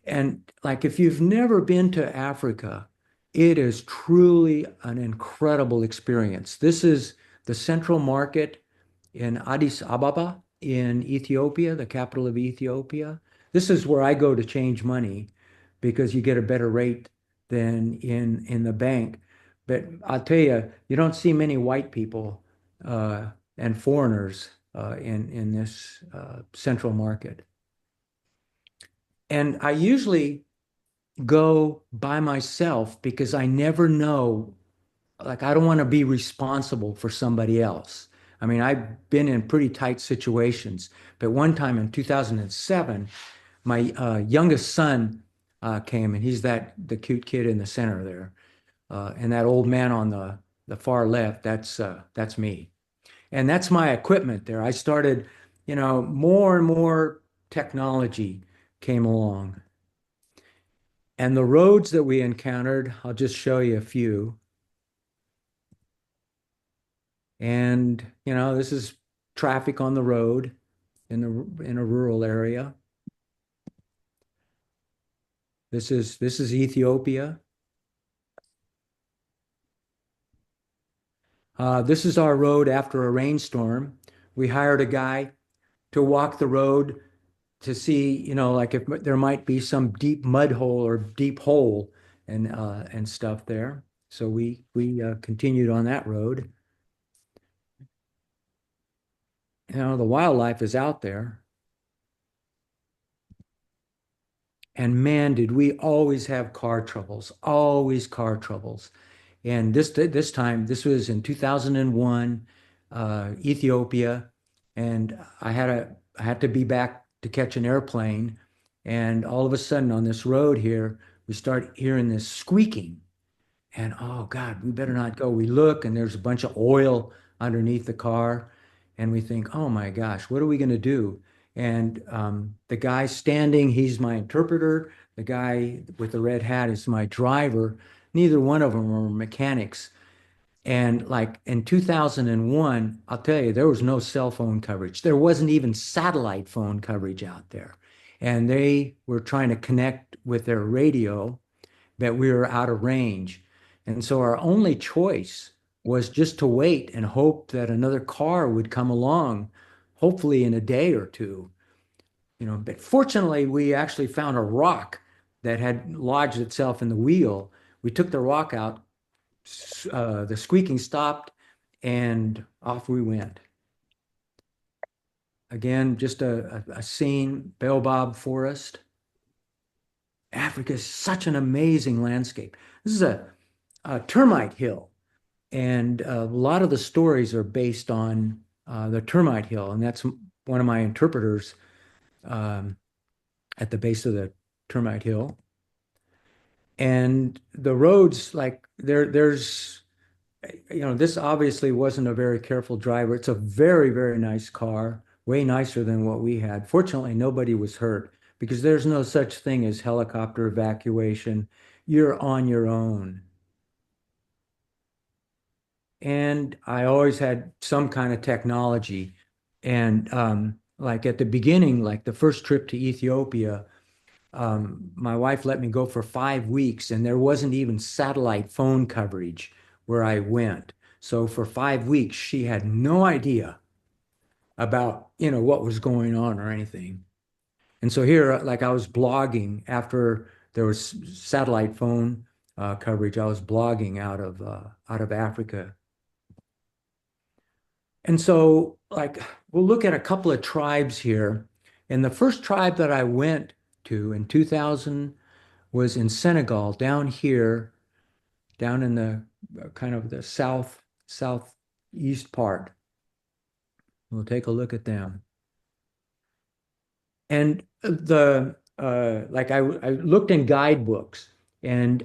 And like if you've never been to Africa, it is truly an incredible experience. This is the central market in Addis Ababa in Ethiopia, the capital of Ethiopia. This is where I go to change money because you get a better rate than in the bank. But I'll tell you, you don't see many white people and foreigners in this central market. And I usually go by myself because I never know, like, I don't want to be responsible for somebody else. I mean, I've been in pretty tight situations, but one time in 2007, my youngest son came, and he's the cute kid in the center there, and that old man on the far left, that's me, and that's my equipment there. I started, more and more technology came along. And the roads that we encountered, I'll just show you a few. And, this is traffic on the road in a rural area. This is Ethiopia. This is our road after a rainstorm. We hired a guy to walk the road to see, like if there might be some deep mud hole or deep hole and stuff there. So we continued on that road. The wildlife is out there. And man, did we always have car troubles, always car troubles. And this time, this was in 2001, Ethiopia, and I had to be back to catch an airplane. And all of a sudden on this road here, we start hearing this squeaking. And oh God, we better not go. We look and there's a bunch of oil underneath the car. And we think, oh my gosh, what are we going to do? And the guy standing, he's my interpreter. The guy with the red hat is my driver. Neither one of them were mechanics. And like in 2001, I'll tell you, there was no cell phone coverage. There wasn't even satellite phone coverage out there. And they were trying to connect with their radio, but we were out of range. And so our only choice was just to wait and hope that another car would come along, hopefully in a day or two. But fortunately, we actually found a rock that had lodged itself in the wheel. We took the rock out, the squeaking stopped, and off we went. Again, just a scene, baobab forest. Africa is such an amazing landscape. This is a termite hill, and a lot of the stories are based on the termite hill, and that's one of my interpreters at the base of the termite hill. And the roads, like there's, this obviously wasn't a very careful driver. It's a very, very nice car, way nicer than what we had. Fortunately, nobody was hurt because there's no such thing as helicopter evacuation. You're on your own. And I always had some kind of technology. And like at the beginning, like the first trip to Ethiopia, my wife let me go for 5 weeks, and there wasn't even satellite phone coverage where I went. So for 5 weeks, she had no idea about, what was going on or anything. And so here, like I was blogging after there was satellite phone coverage. I was blogging out of Africa. And so, like, we'll look at a couple of tribes here. And the first tribe that I went to in 2000 was in Senegal, down here, down in the kind of the southeast part. We'll take a look at them. And I looked in guidebooks, and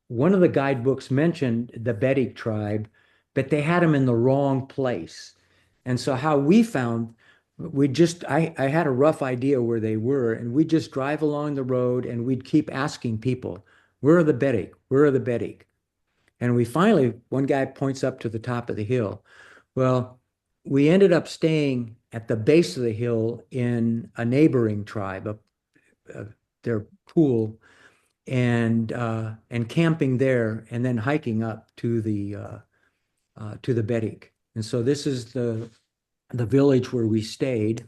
one of the guidebooks mentioned the Bedik tribe, but they had them in the wrong place. And so how we found, I had a rough idea where they were, and we'd just drive along the road and we'd keep asking people, where are the Bedik? Where are the Bedik? And we finally, one guy points up to the top of the hill. Well, we ended up staying at the base of the hill in a neighboring tribe, their pool, and camping there, and then hiking up to the Bedik. And so this is the village where we stayed,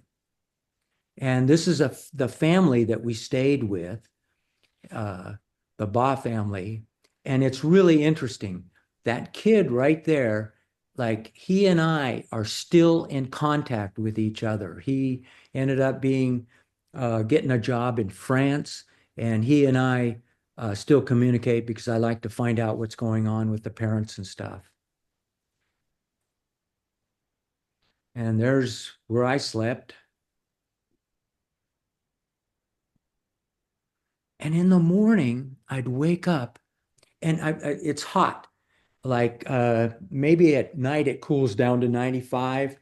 and this is the family that we stayed with, the Ba family, and it's really interesting. That kid right there, like he and I are still in contact with each other. He ended up getting a job in France, and he and I still communicate because I like to find out what's going on with the parents and stuff. And there's where I slept. And in the morning, I'd wake up, and it's hot. Like maybe at night it cools down to 95,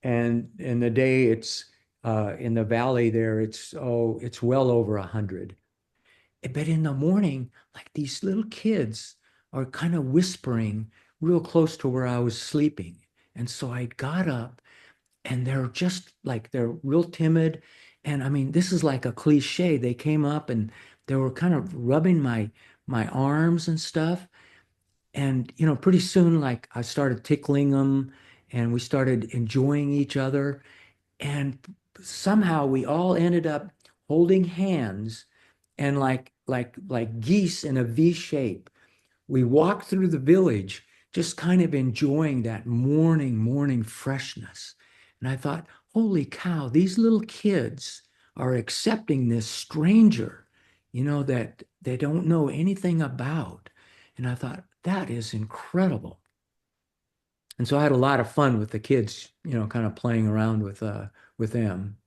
and in the day it's in the valley there it's well over 100. But in the morning, like these little kids are kind of whispering real close to where I was sleeping. And so I got up, and they're real timid. And I mean, this is like a cliche. They came up and they were kind of rubbing my arms and stuff. And, pretty soon, like I started tickling them, and we started enjoying each other. And somehow we all ended up holding hands, and like geese in a V shape, we walked through the village, just kind of enjoying that morning freshness. And I thought, holy cow, these little kids are accepting this stranger, that they don't know anything about. And I thought, that is incredible. And so I had a lot of fun with the kids, kind of playing around with them.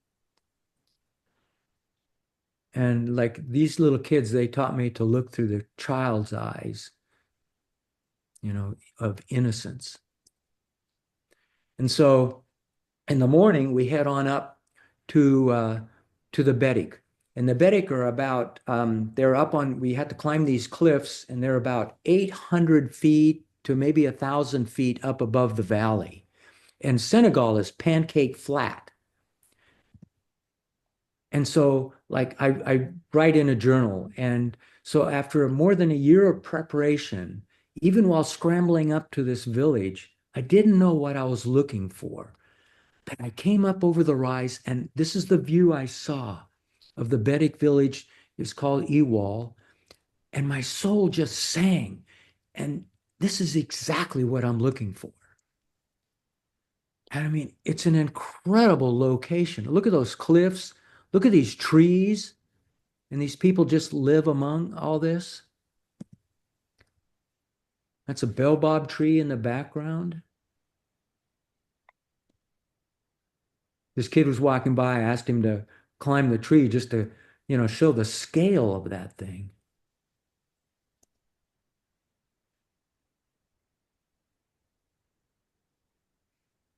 And like these little kids, they taught me to look through the child's eyes, of innocence. And so in the morning, we head on up to the Bedik. And the Bedik are about, we had to climb these cliffs, and they're about 800 feet to maybe 1,000 feet up above the valley. And Senegal is pancake flat. And so like I write in a journal. And so after more than a year of preparation, even while scrambling up to this village, I didn't know what I was looking for. But I came up over the rise, and this is the view I saw of the Bedik village. It's called Ewal, and my soul just sang. And this is exactly what I'm looking for. And I mean, it's an incredible location. Look at those cliffs. Look at these trees. And these people just live among all this. That's a baobab tree in the background. This kid was walking by. I asked him to climb the tree just to, show the scale of that thing.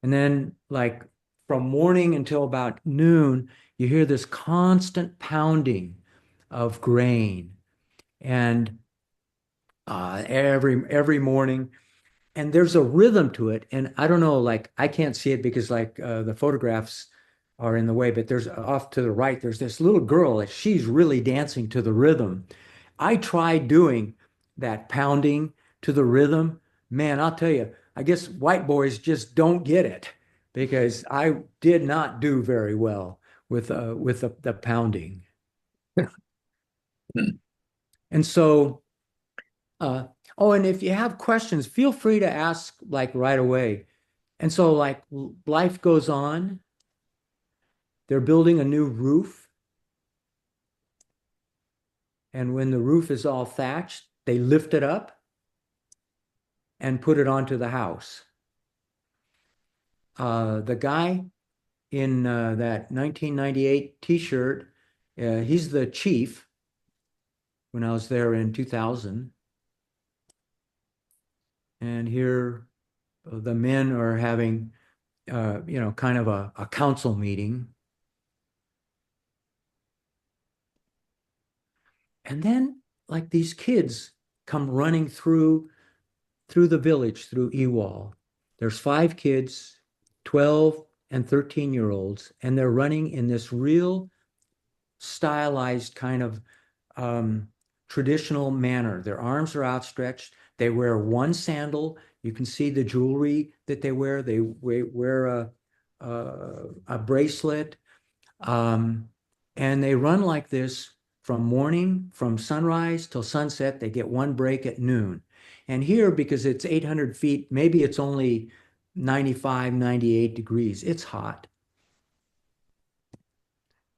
And then, like, from morning until about noon, you hear this constant pounding of grain. And every morning, and there's a rhythm to it. And I don't know, like, I can't see it because, like, the photographs are in the way, but there's off to the right, there's this little girl, and she's really dancing to the rhythm. I tried doing that pounding to the rhythm. Man, I'll tell you, I guess white boys just don't get it because I did not do very well with the pounding. And so, oh, and if you have questions, feel free to ask like right away. And so, like, life goes on. They're building a new roof. And when the roof is all thatched, they lift it up and put it onto the house. The guy in that 1998 t-shirt, he's the chief when I was there in 2000. And here the men are having, kind of a council meeting. And then, like, these kids come running through the village, through Ewall. There's 5 kids, 12 and 13-year-olds, and they're running in this real stylized kind of traditional manner. Their arms are outstretched. They wear one sandal. You can see the jewelry that they wear. They wear a bracelet, and they run like this from sunrise till sunset. They get one break at noon. And here, because it's 800 feet, maybe it's only 95, 98 degrees. It's hot.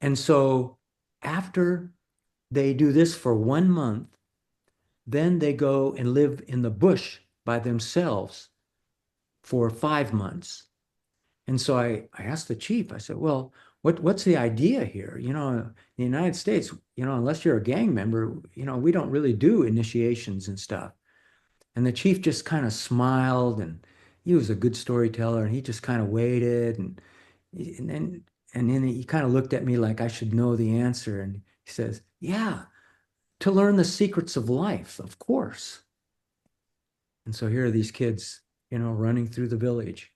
And so after they do this for 1 month, then they go and live in the bush by themselves for 5 months. And so I asked the chief, I said, well, what's the idea here? In the United States, unless you're a gang member, we don't really do initiations and stuff. And the chief just kind of smiled, and he was a good storyteller, and he just kind of waited, and then he kind of looked at me like I should know the answer. And he says, yeah, to learn the secrets of life, of course. And so here are these kids, running through the village.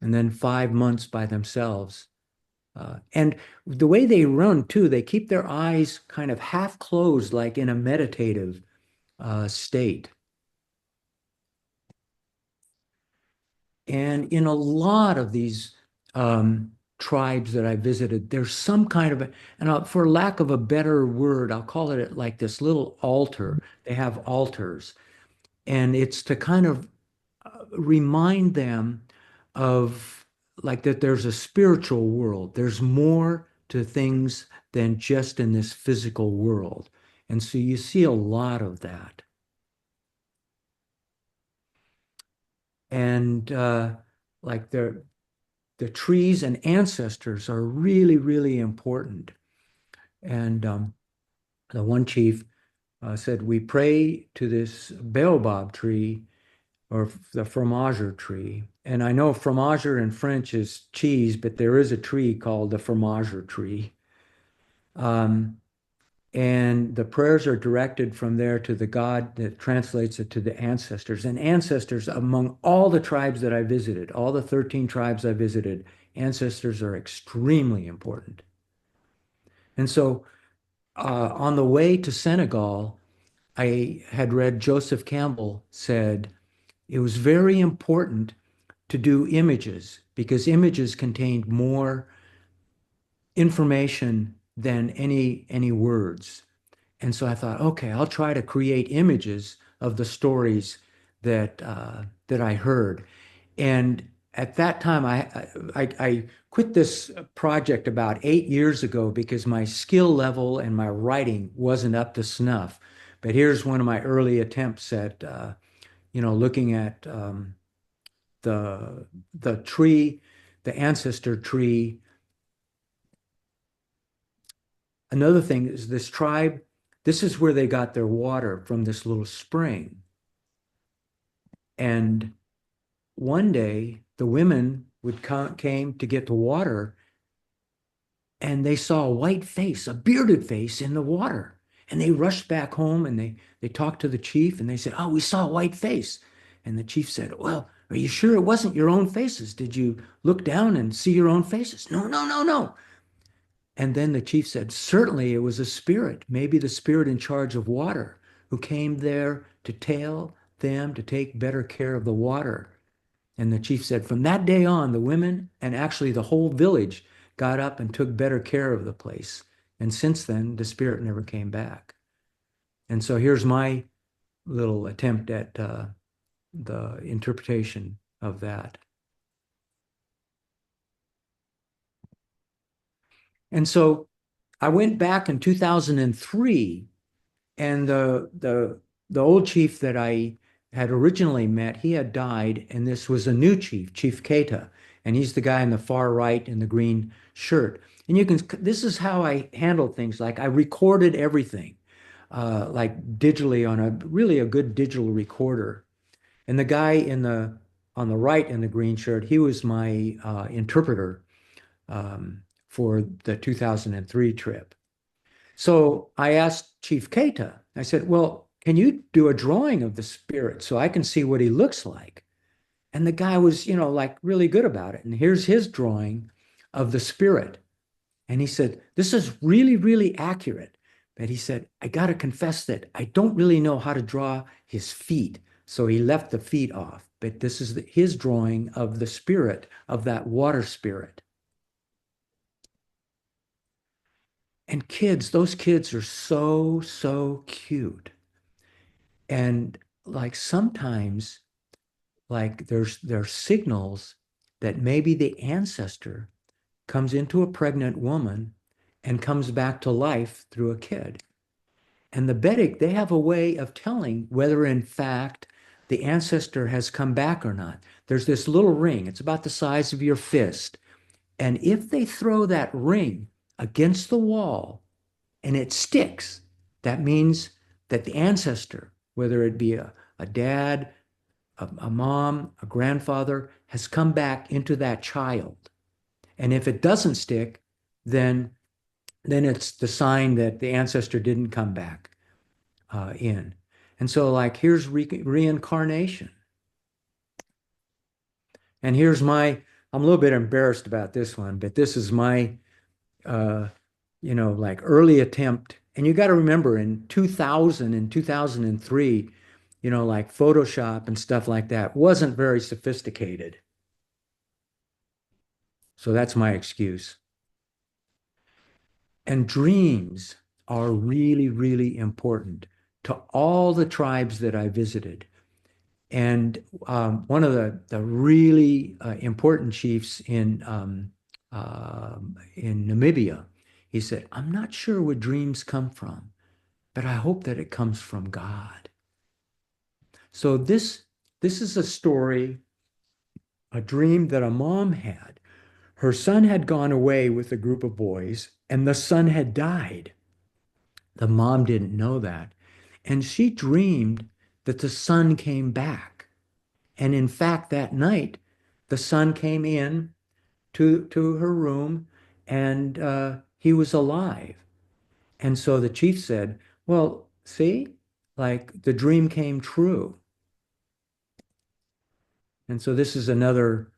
And then 5 months by themselves. And the way they run, too, they keep their eyes kind of half closed, like in a meditative state. And in a lot of these tribes that I visited, there's some kind of, and for lack of a better word, I'll call it like this little altar. They have altars. And it's to kind of remind them of, like, that there's a spiritual world. There's more to things than just in this physical world. And so you see a lot of that. And like the trees and ancestors are really, really important. And the one chief said, we pray to this baobab tree, or the fromager tree. And I know fromager in French is cheese, but there is a tree called the fromager tree. And the prayers are directed from there to the God that translates it to the ancestors. And ancestors, among all the tribes that I visited, all the 13 tribes I visited, ancestors are extremely important. And so on the way to Senegal, I had read Joseph Campbell said it was very important to do images because images contained more information than any words. And so I thought, okay, I'll try to create images of the stories that that I heard. And at that time, I quit this project about 8 years ago because my skill level and my writing wasn't up to snuff. But here's one of my early attempts at looking at the tree, the ancestor tree. Another thing is this tribe, this is where they got their water from this little spring. And one day the women came to get the water and they saw a white face, a bearded face in the water. And they rushed back home and they talked to the chief and they said, "Oh, we saw a white face." And the chief said, "Well, are you sure it wasn't your own faces? Did you look down and see your own faces?" "No, no, no, no." And then the chief said, "Certainly it was a spirit, maybe the spirit in charge of water, who came there to tell them to take better care of the water." And the chief said, from that day on, the women and actually the whole village got up and took better care of the place. And since then, the spirit never came back. And so here's my little attempt at the interpretation of that. And so I went back in 2003, and the old chief that I had originally met, he had died, and this was a new chief, Chief Keita, and he's the guy in the far right in the green shirt. And this is how I handled things. Like I recorded everything, like digitally on a good digital recorder. And the guy on the right in the green shirt, he was my interpreter for the 2003 trip. So I asked Chief Keita, I said, "Well, can you do a drawing of the spirit so I can see what he looks like?" And the guy was, like really good about it. And here's his drawing of the spirit. And he said, "This is really, really accurate." But he said, "I got to confess that I don't really know how to draw his feet." So he left the feet off. But this is his drawing of the spirit, of that water spirit. And kids, those kids are so, so cute. And like sometimes, like there's signals that maybe the ancestor comes into a pregnant woman and comes back to life through a kid. And the Vedic, they have a way of telling whether in fact the ancestor has come back or not. There's this little ring, it's about the size of your fist. And if they throw that ring against the wall and it sticks, that means that the ancestor, whether it be a dad, a mom, a grandfather, has come back into that child. And if it doesn't stick, then it's the sign that the ancestor didn't come back in. And so like here's reincarnation. And here's I'm a little bit embarrassed about this one, but this is my like early attempt. And you got to remember in 2000 and 2003, like Photoshop and stuff like that wasn't very sophisticated. So that's my excuse. And dreams are really, really important to all the tribes that I visited. And one of the really important chiefs in Namibia, he said, "I'm not sure where dreams come from, but I hope that it comes from God." So this is a story, a dream that a mom had. Her son had gone away with a group of boys, and the son had died. The mom didn't know that. And she dreamed that the son came back. And in fact, that night, the son came in to her room and he was alive. And so the chief said, "Well, see, like the dream came true." And so this is another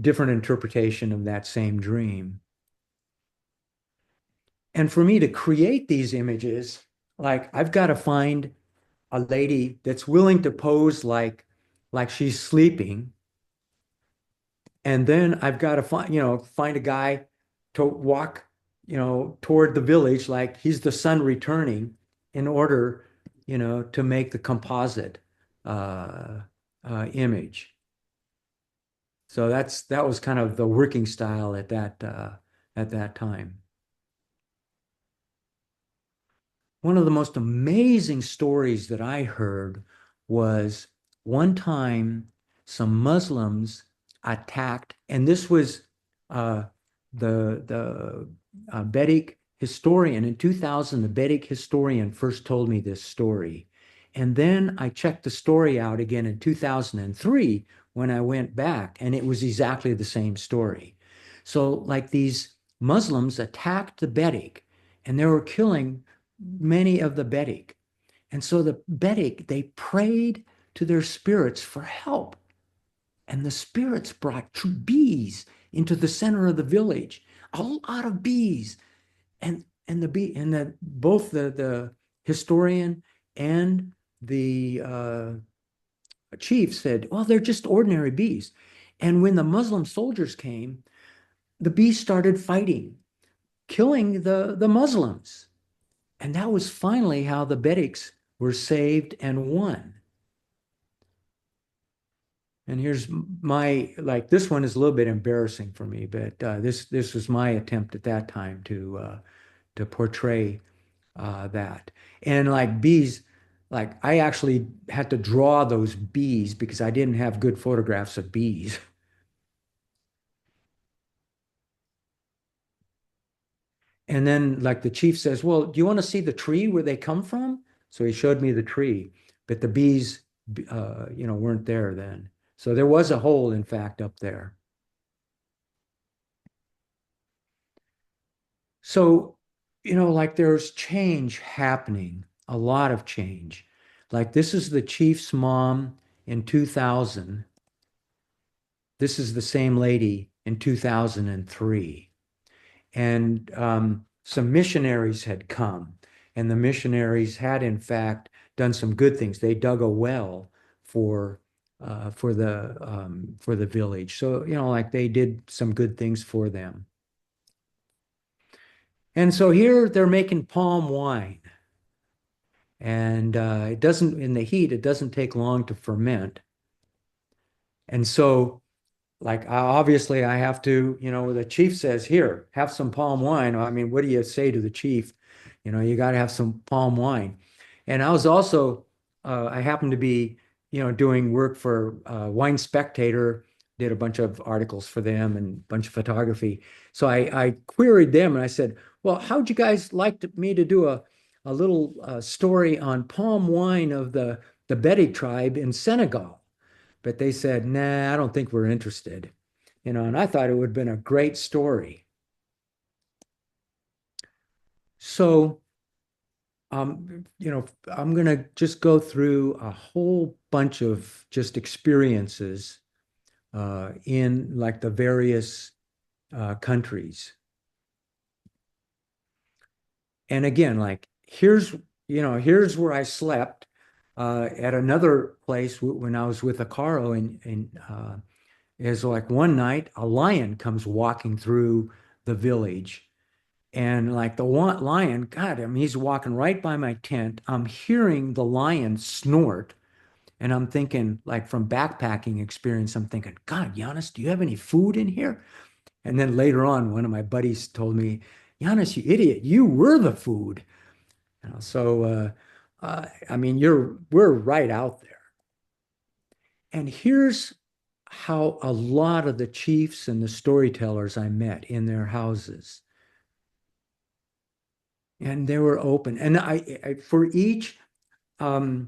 different interpretation of that same dream. And for me to create these images, like I've got to find a lady that's willing to pose like she's sleeping. And then I've got to find a guy to walk, toward the village like he's the son returning in order to make the composite image. So that was kind of the working style at that time. One of the most amazing stories that I heard was one time some Muslims attacked, and this was the Vedic historian in 2000. The Vedic historian first told me this story, and then I checked the story out again in 2003 when I went back, and it was exactly the same story. So, like, these Muslims attacked the Vedic, and they were killing many of the Vedic. And so the Vedic, they prayed to their spirits for help. And the spirits brought bees into the center of the village, a lot of bees. And both the historian and the chief said, well, they're just ordinary bees. And when the Muslim soldiers came, the bees started fighting, killing the Muslims. And that was finally how the Vedics were saved and won. And here's this one is a little bit embarrassing for me, but this was my attempt at that time to portray that. And like bees, like I actually had to draw those bees because I didn't have good photographs of bees. And then like the chief says, well, do you want to see the tree where they come from? So he showed me the tree, but the bees, weren't there then. So there was a hole, in fact, up there. So, like there's change happening, a lot of change. Like this is the chief's mom in 2000. This is the same lady in 2003. And some missionaries had come, and the missionaries had, in fact, done some good things. They dug a well for the village. So, like they did some good things for them. And so here they're making palm wine. And it doesn't, in the heat, it doesn't take long to ferment. And so, like, obviously, I have to, the chief says, here, have some palm wine. I mean, what do you say to the chief? You got to have some palm wine. And I was also, I happened to be, doing work for Wine Spectator, did a bunch of articles for them and a bunch of photography. So I queried them and I said, well, how'd you guys like me to do a little story on palm wine of the Bedi tribe in Senegal? But they said, nah, I don't think we're interested. And I thought it would have been a great story. So, I'm going to just go through a whole bunch of just experiences in like the various countries. And again, like here's where I slept at another place when I was with Acaro, and is like one night a lion comes walking through the village. And like the lion, God, I mean, he's walking right by my tent. I'm hearing the lion snort. And I'm thinking, like from backpacking experience, I'm thinking, God, Janis, do you have any food in here? And then later on, one of my buddies told me, Janis, you idiot, you were the food. So, I mean, we're right out there. And here's how a lot of the chiefs and the storytellers I met in their houses. And they were open. And I for each a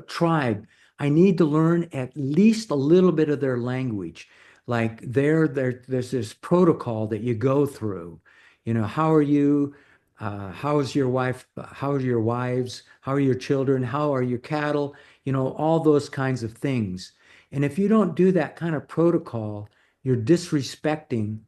tribe, I need to learn at least a little bit of their language. Like there's this protocol that you go through. How are you? How is your wife? How are your wives? How are your children? How are your cattle? All those kinds of things. And if you don't do that kind of protocol, you're disrespecting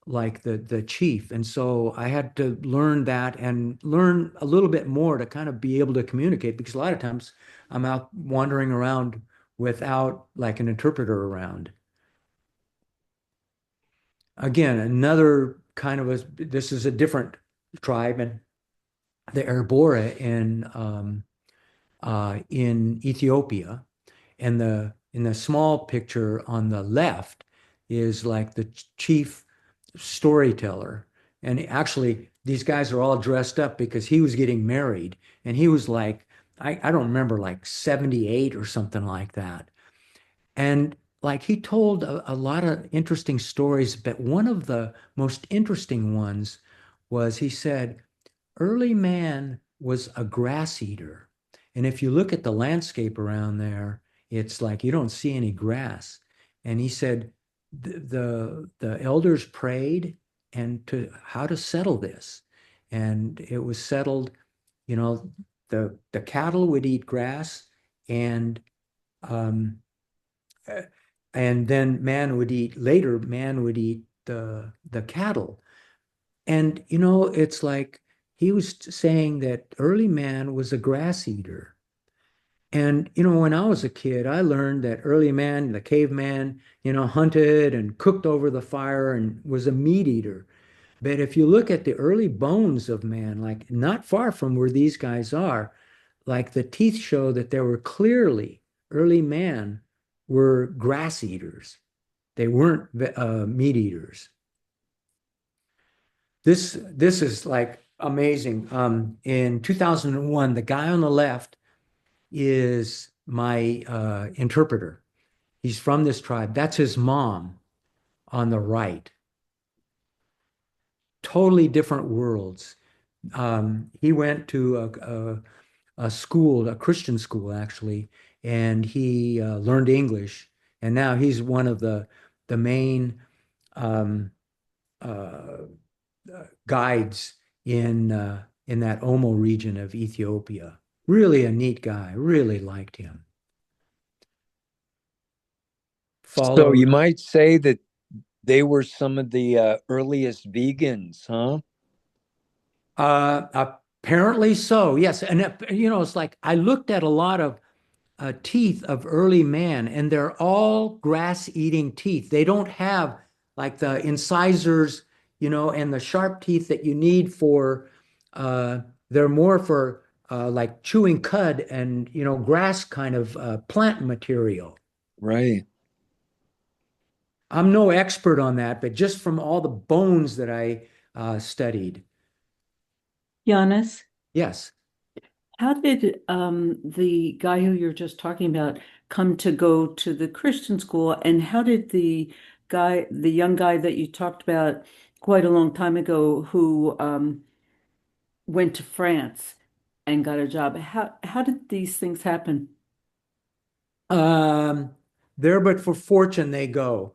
like the chief. And so I had to learn that and learn a little bit more to kind of be able to communicate, because a lot of times I'm out wandering around without like an interpreter around. Again, another kind of this is a different tribe, and the Erebora in Ethiopia, and the in the small picture on the left is like the chief storyteller. And actually, these guys are all dressed up because he was getting married, and he was like, I don't remember, like 78 or something like that. And like he told a lot of interesting stories, but one of the most interesting ones was he said, early man was a grass eater. And if you look at the landscape around there, it's like you don't see any grass. And he said the elders prayed and to how to settle this. And it was settled, you know, the cattle would eat grass, and um, uh, and then man would eat the cattle. And it's like he was saying that early man was a grass eater. And when I was a kid, I learned that early man, the caveman, hunted and cooked over the fire and was a meat eater. But if you look at the early bones of man, like not far from where these guys are, like the teeth show that there were clearly early man were grass eaters. They weren't meat eaters. This is like amazing. In 2001, the guy on the left is my interpreter. He's from this tribe. That's his mom on the right. Totally different worlds. He went to a school, a Christian school actually, and he learned English. And now he's one of the main um, uh, guides in that Omo region of Ethiopia. Really a neat guy. Really liked him. So you Followed. might say that they were some of the earliest vegans, huh? Apparently so. Yes, and it's like I looked at a lot of teeth of early man, and they're all grass-eating teeth. They don't have like the incisors, and the sharp teeth that you need for. Uh, they're more for like chewing cud and grass kind of plant material. Right. I'm no expert on that, but just from all the bones that I studied, Giannis, yes. how did the guy who you're just talking about come to go to the Christian school, and how did the young guy that you talked about quite a long time ago, who went to France and got a job? How did these things happen? Um, there, but for fortune they go.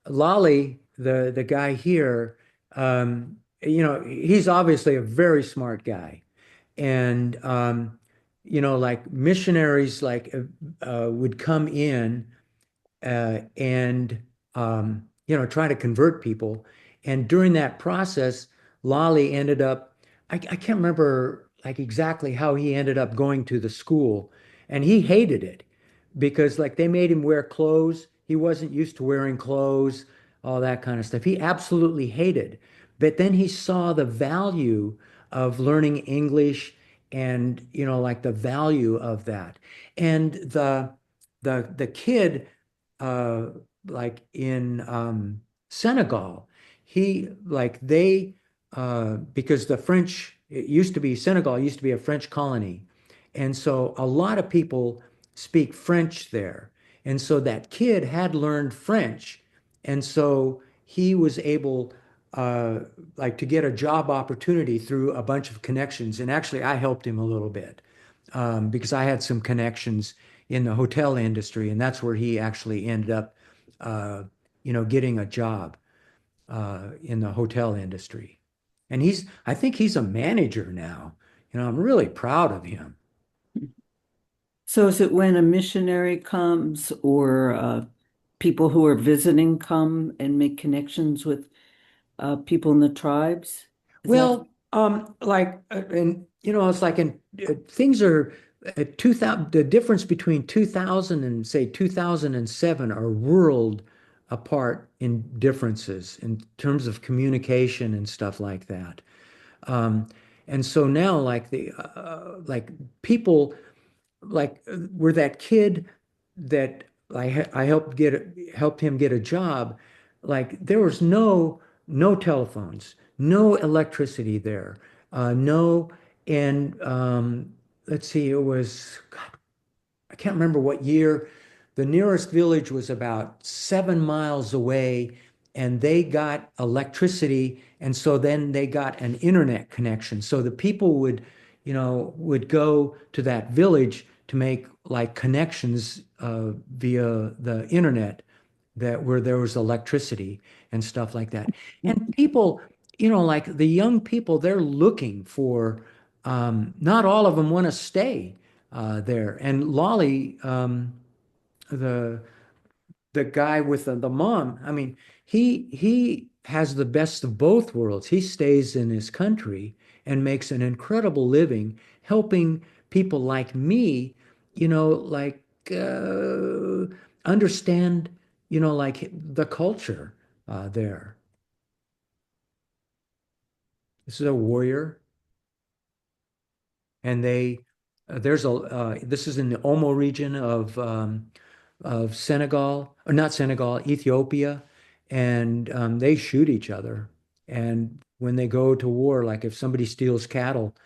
Lolly, the guy here, he's obviously a very smart guy, and like missionaries like would come in and try to convert people. And during that process, Lolly ended up, I can't remember like exactly how he ended up going to the school, and he hated it because like they made him wear clothes. He wasn't used to wearing clothes, all that kind of stuff. He absolutely hated. But then he saw the value of learning English and like the value of that. And the kid uh, like in Senegal, he like they because the French, it used to be Senegal used to be a French colony, and so a lot of people speak French there, and so that kid had learned French, and so he was able like to get a job opportunity through a bunch of connections, and actually I helped him a little bit because I had some connections in the hotel industry, and that's where he actually ended up, uh, getting a job in the hotel industry. And I think he's a manager now. I'm really proud of him. So is it when a missionary comes, or people who are visiting come and make connections with people in the tribes? Is that Well, like, and it's like things are 2000. The difference between 2000 and say 2007 are world apart in differences in terms of communication and stuff like that. Um, And so now like people were that kid that I helped him get a job. Like there was no telephones, no electricity there, no and let's see, it was I can't remember what year. The nearest village was about 7 miles away, and they got electricity, and so then they got an internet connection. So the people would go to that village to make like connections via the internet that where there was electricity and stuff like that. And people, like the young people, they're looking for, not all of them want to stay there. And Lolly, the the guy with the mom, I mean, he has the best of both worlds. He stays in his country and makes an incredible living helping people like me, like understand, like the culture there. This is a warrior, and this is in the Omo region of Senegal, or not Senegal, Ethiopia, and they shoot each other. And when they go to war, like if somebody steals cattle,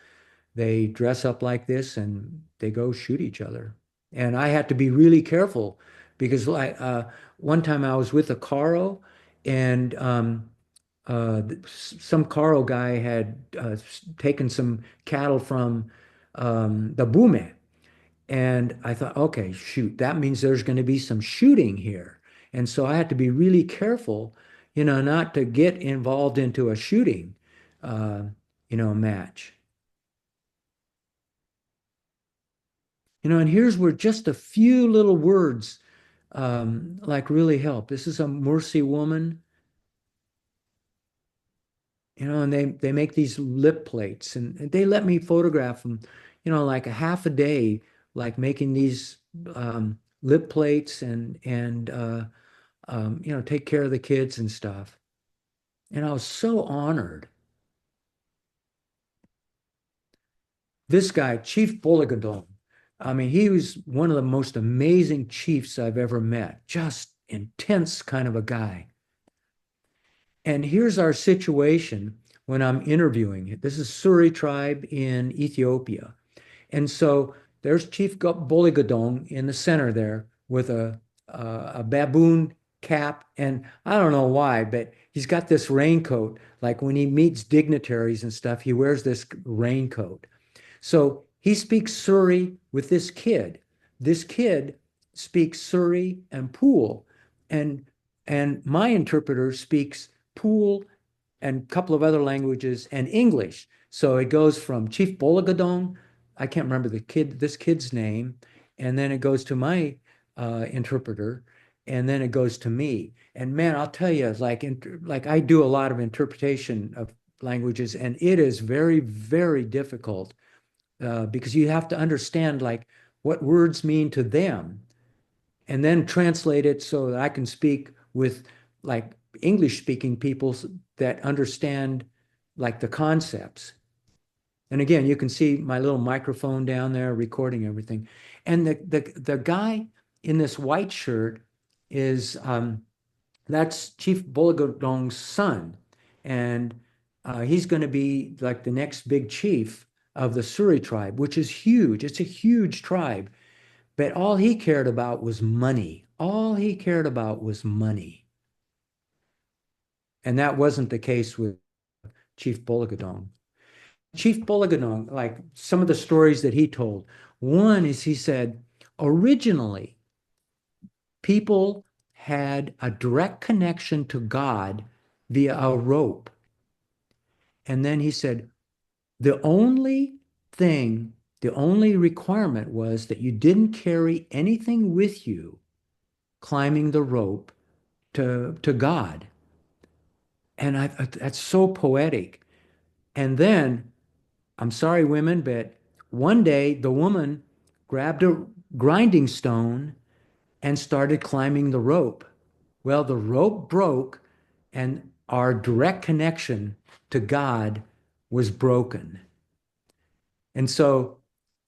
they dress up like this and they go shoot each other. And I had to be really careful because one time I was with a Karo, and some Karo guy had taken some cattle from the Bume. And I thought, okay, shoot, that means there's going to be some shooting here. And so I had to be really careful, not to get involved into a shooting, uh, match. And here's where just a few little words like really help. This is a Mursi woman, and they make these lip plates, and they let me photograph them, like a half a day, like making these lip plates and take care of the kids and stuff. And I was so honored. This guy, Chief Boligadon, I mean, he was one of the most amazing chiefs I've ever met. Just intense kind of a guy. And here's our situation when I'm interviewing. This is Suri tribe in Ethiopia. And so there's Chief Boligadong in the center there with a baboon cap. And I don't know why, but he's got this raincoat. Like when he meets dignitaries and stuff, he wears this raincoat. So he speaks Suri with this kid. This kid speaks Suri and Pool. And my interpreter speaks Pool and a couple of other languages and English. So it goes from Chief Bolagadong, I can't remember this kid's name, and then it goes to my interpreter, and then it goes to me. And man, I'll tell you, like I do a lot of interpretation of languages, and it is very, very difficult because you have to understand like what words mean to them, and then translate it so that I can speak with like English speaking people that understand like the concepts. And again, you can see my little microphone down there recording everything. And the guy in this white shirt is that's Chief Bolagadong's son. And he's going to be like the next big chief of the Suri tribe, which is huge. It's a huge tribe. But all he cared about was money. All he cared about was money. And that wasn't the case with Chief Bolagadong. Chief Bolagadong, like some of the stories that he told, one is he said, originally, people had a direct connection to God via a rope. And then he said, the only requirement was that you didn't carry anything with you climbing the rope to God. And that's so poetic. And then, I'm sorry, women, but one day the woman grabbed a grinding stone and started climbing the rope. Well, the rope broke and our direct connection to God was broken. And so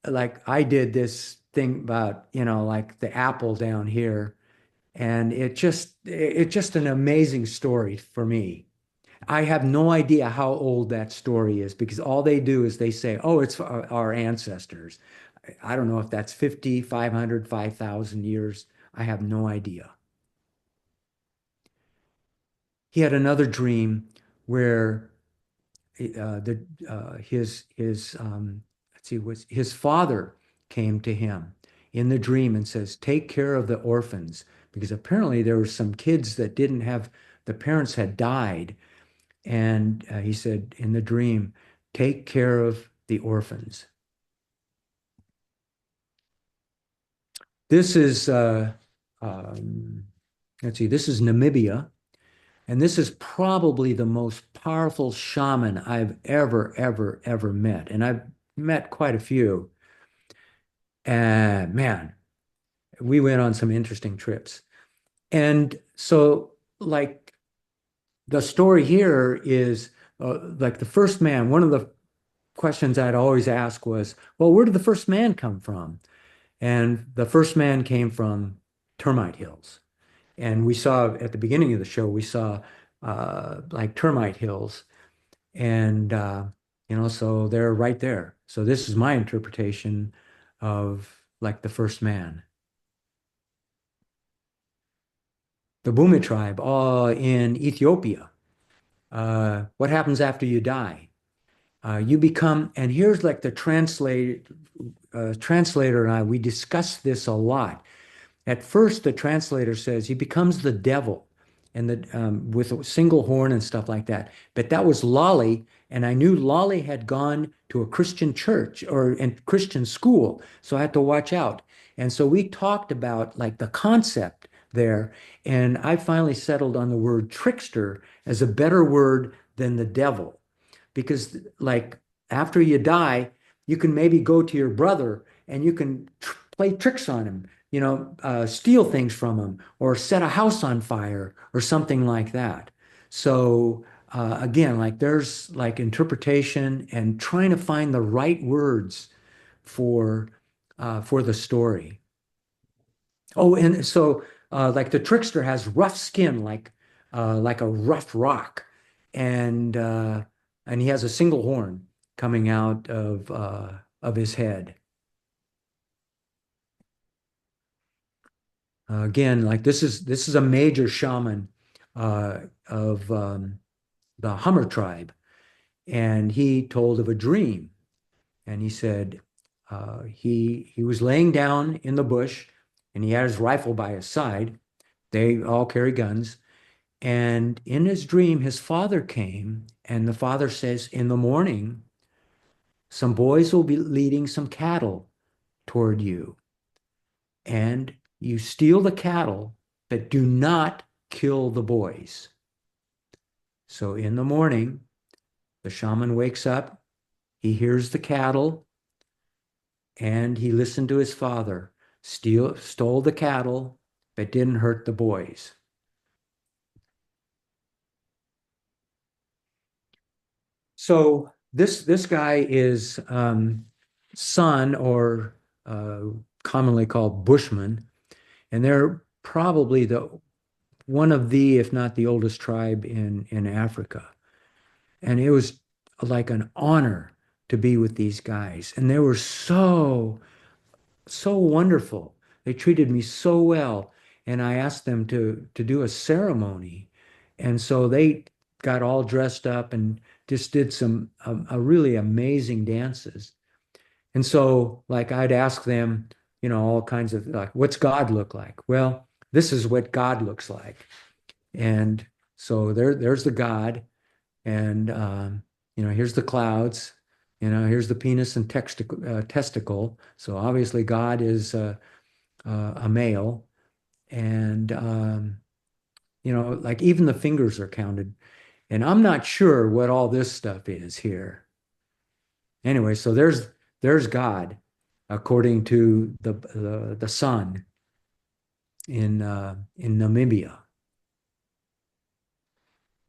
like I did this thing about, like the apple down here, and it's just an amazing story for me. I have no idea how old that story is because all they do is they say, oh, it's our ancestors. I don't know if that's 50, 500, 5,000 years. I have no idea. He had another dream where the his let's see, was his father came to him in the dream and says, take care of the orphans, because apparently there were some kids that didn't have, the parents had died. And he said in the dream, take care of the orphans. This is, um, let's see, this is Namibia. And this is probably the most powerful shaman I've ever met. And I've met quite a few. And man, we went on some interesting trips. And so, like, the story here is like the first man, one of the questions I'd always ask was, well, where did the first man come from? And the first man came from termite hills. And we saw at the beginning of the show, we saw like termite hills. And, so they're right there. So this is my interpretation of like the first man. The Bumi tribe in Ethiopia. What happens after you die? You become, and here's like the translator and I, we discussed this a lot. At first, the translator says he becomes the devil and with a single horn and stuff like that. But that was Lolly, and I knew Lolly had gone to a Christian church or in Christian school, so I had to watch out. And so we talked about like the concept there, and I finally settled on the word trickster as a better word than the devil, because like after you die, you can maybe go to your brother and you can play tricks on him, steal things from him or set a house on fire or something like that. So again, like there's like interpretation and trying to find the right words for for the story. Oh, and so like the trickster has rough skin, like a rough rock, and he has a single horn coming out of his head. Again, like this is a major shaman of the Hummer tribe, and he told of a dream, and he said he was laying down in the bush, and he had his rifle by his side. They all carry guns, and in his dream, his father came, and the father says, "In the morning, some boys will be leading some cattle toward you, and you steal the cattle, but do not kill the boys." So in the morning, the shaman wakes up, he hears the cattle, and he listened to his father, stole the cattle, but didn't hurt the boys. So this guy is son, or commonly called Bushman, and they're probably one of the, if not the oldest tribe in Africa. And it was like an honor to be with these guys. And they were so wonderful. They treated me so well. And I asked them to do a ceremony. And so they got all dressed up and just did some a really amazing dances. And so like I'd ask them, all kinds of like, what's God look like? Well, this is what God looks like. And so there's the God, and here's the clouds, here's the penis and testicle. So obviously God is a male, and like even the fingers are counted. And I'm not sure what all this stuff is here. Anyway, so there's God according to the sun in Namibia.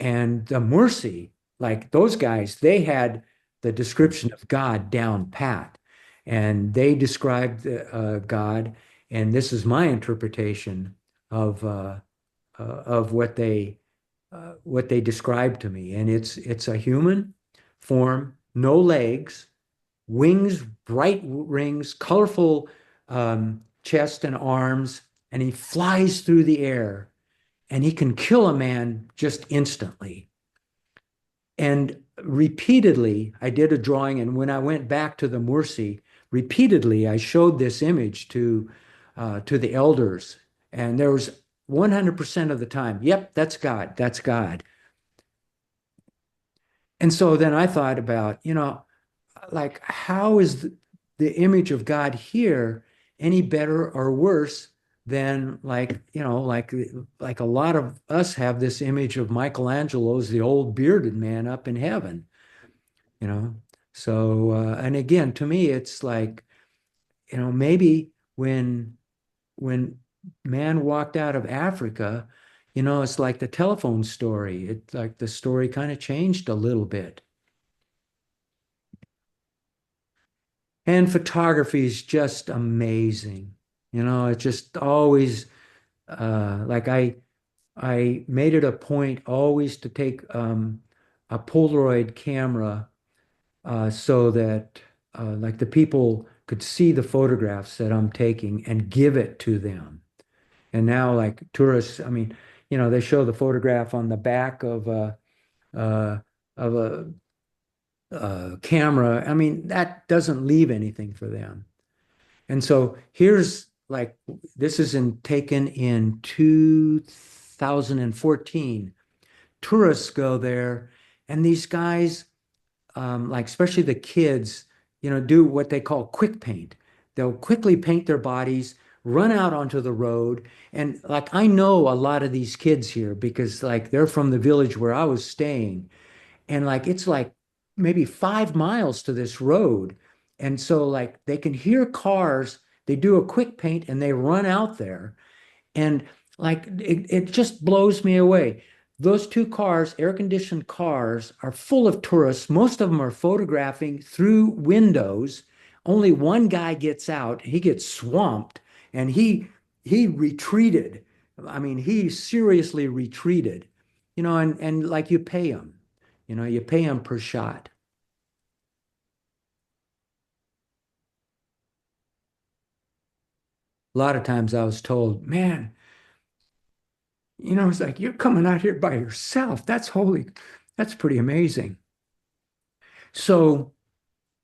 And the Mursi, like those guys, they had the description of God down pat. And they described God, and this is my interpretation of what they described to me. And it's a human form, no legs, wings, bright rings, colorful chest and arms, and he flies through the air, and he can kill a man just instantly. And repeatedly, I did a drawing, and when I went back to the Mursi, repeatedly I showed this image to the elders, and there was 100% of the time, yep, that's God, that's God. And so then I thought about, like, how is the image of God here any better or worse than like a lot of us have this image of Michelangelo's the old bearded man up in heaven, you know? So, and again, to me, it's like, maybe when man walked out of Africa, it's like the telephone story. It's like the story kind of changed a little bit. And photography is just amazing. It's just always like I made it a point always to take a Polaroid camera so that like the people could see the photographs that I'm taking and give it to them. And now, like tourists, I mean, they show the photograph on the back uh, of a camera. I mean, that doesn't leave anything for them. And so here's like this is taken in 2014. Tourists go there, and these guys, like especially the kids, do what they call quick paint. They'll quickly paint their bodies, run out onto the road. And like I know a lot of these kids here because like they're from the village where I was staying. And like it's like maybe 5 miles to this road. And so like they can hear cars, they do a quick paint and they run out there. And like it just blows me away. Those two cars, air-conditioned cars, are full of tourists. Most of them are photographing through windows. Only one guy gets out. He gets swamped, and he retreated. I mean, he seriously retreated. And like you pay him. You pay him per shot. A lot of times I was told, man, it's like you're coming out here by yourself. That's pretty amazing. So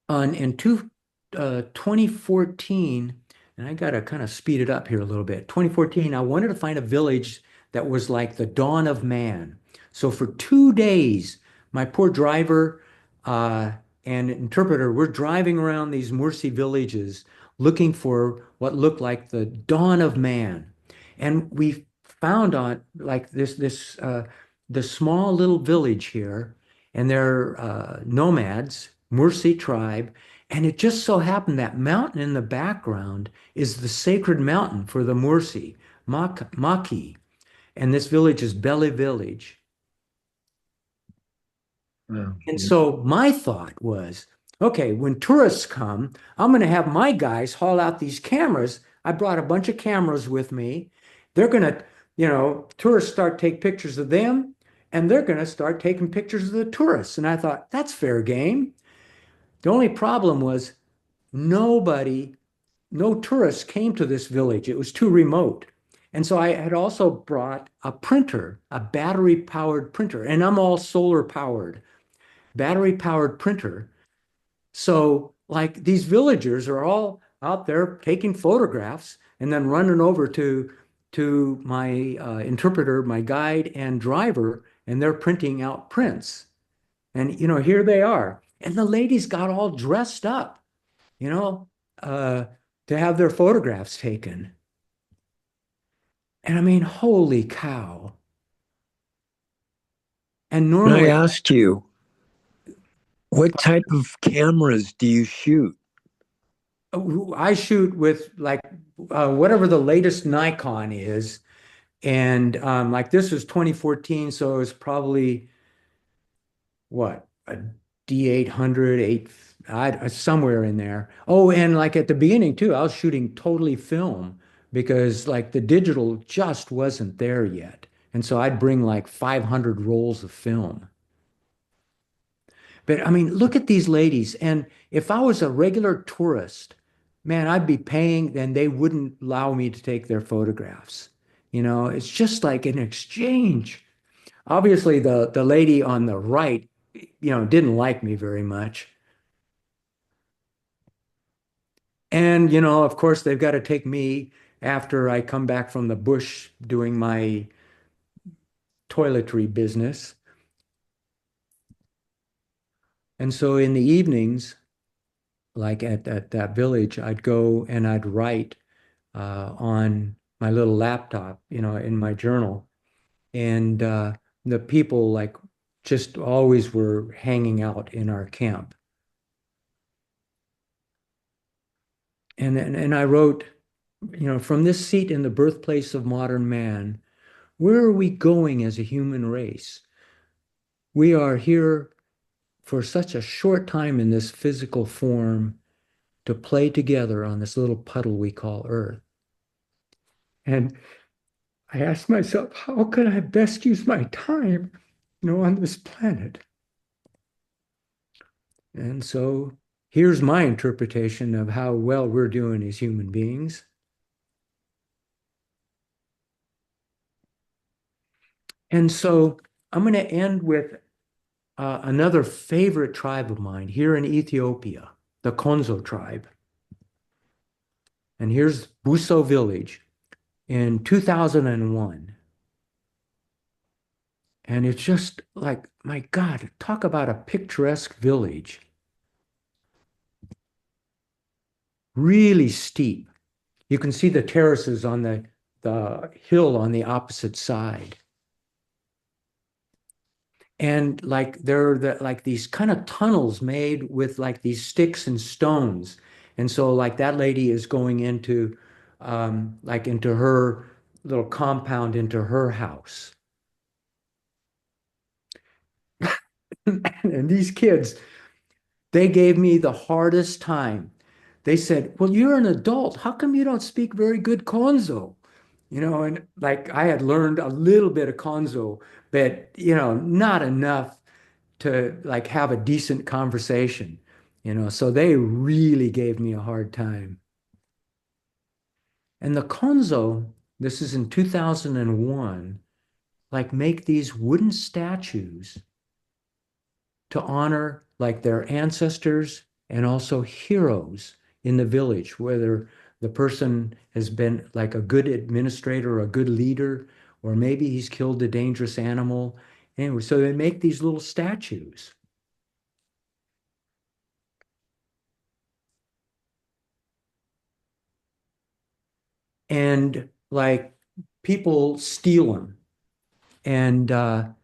in 2014, and I got to kind of speed it up here a little bit. 2014, I wanted to find a village that was like the dawn of man. So for 2 days, my poor driver and interpreter were driving around these Mursi villages looking for what looked like the dawn of man. And we found on like the small little village here, and they're nomads, Mursi tribe. And it just so happened that mountain in the background is the sacred mountain for the Mursi, Maki. And this village is Bele Village. Wow. And so my thought was, okay, when tourists come, I'm going to have my guys haul out these cameras. I brought a bunch of cameras with me. They're going to, tourists start take pictures of them, and they're going to start taking pictures of the tourists. And I thought, that's fair game. The only problem was no tourists came to this village. It was too remote. And so I had also brought a printer, a battery powered printer, and I'm all solar powered, battery powered printer. So like these villagers are all out there taking photographs and then running over to my interpreter, my guide and driver, and they're printing out prints. And here they are. And the ladies got all dressed up, to have their photographs taken. And I mean, holy cow. And I normally asked you, what type of cameras do you shoot? I shoot with like whatever the latest Nikon is. And like this was 2014, so it was probably what, a D800, somewhere in there. Oh, and like at the beginning too, I was shooting totally film because like the digital just wasn't there yet. And so I'd bring like 500 rolls of film. But I mean, look at these ladies. And if I was a regular tourist, man, I'd be paying and they wouldn't allow me to take their photographs. It's just like an exchange. Obviously, the lady on the right, didn't like me very much. And, of course, they've got to take me after I come back from the bush doing my toiletry business. And so in the evenings, like at that village, I'd go and I'd write on my little laptop, in my journal. And the people like just always were hanging out in our camp. And I wrote, from this seat in the birthplace of modern man, where are we going as a human race? We are here for such a short time in this physical form to play together on this little puddle we call Earth. And I asked myself, how can I best use my time, on this planet? And so here's my interpretation of how well we're doing as human beings. And so I'm going to end with another favorite tribe of mine here in Ethiopia, the Konzo tribe. And here's Buso village in 2001. And it's just like, my God, talk about a picturesque village. Really steep. You can see the terraces on the hill on the opposite side. And like there are like these kind of tunnels made with like these sticks and stones. And so like that lady is going into like into her little compound, into her house. And these kids, they gave me the hardest time. They said, well, you're an adult. How come you don't speak very good Konzo? And like I had learned a little bit of Konzo, but, not enough to like have a decent conversation, so they really gave me a hard time. And the Konzo, this is in 2001, like make these wooden statues to honor like their ancestors and also heroes in the village, whether the person has been like a good administrator or a good leader, or maybe he's killed a dangerous animal. Anyway, so they make these little statues. And like people steal them. And over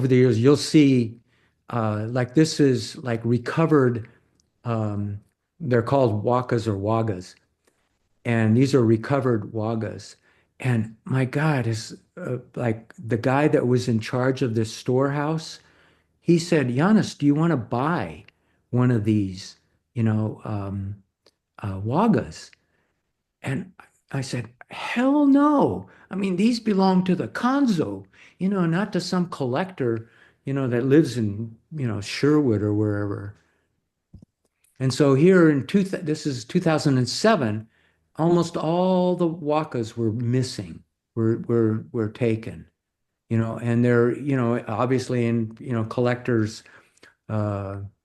the years, you'll see like this is like recovered. They're called wakas or wagas, and these are recovered wagas. And my God, is like the guy that was in charge of this storehouse. He said, Janis, do you want to buy one of these, wagas? And I said, hell no. I mean, these belong to the Konzo, not to some collector, that lives in, Sherwood or wherever. And so here this is 2007, almost all the wakas were missing, were taken, and they're, obviously in, collectors,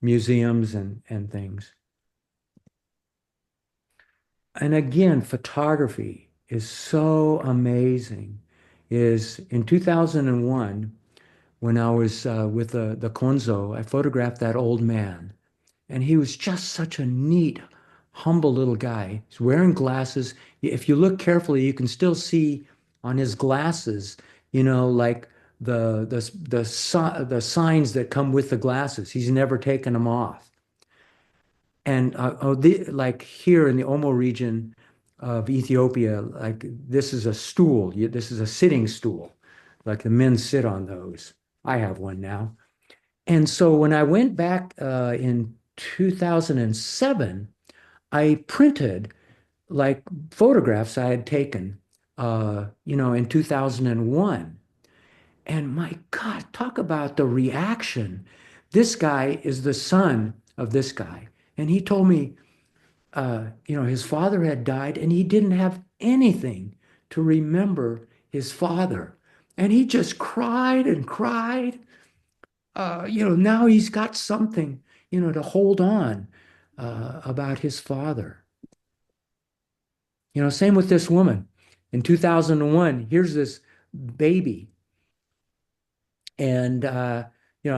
museums and things. And again, photography is so amazing. Is in 2001, when I was with the Konzo, I photographed that old man. And he was just such a neat, humble little guy. He's wearing glasses. If you look carefully, you can still see on his glasses, like the signs that come with the glasses. He's never taken them off. And like here in the Omo region of Ethiopia, like this is a stool. This is a sitting stool. Like the men sit on those. I have one now. And so when I went back in 2007, I printed like photographs I had taken, in 2001. And my God, talk about the reaction. This guy is the son of this guy. And he told me, his father had died and he didn't have anything to remember his father. And he just cried and cried. Now he's got something, to hold on about his father. Same with this woman. In 2001, here's this baby. And, I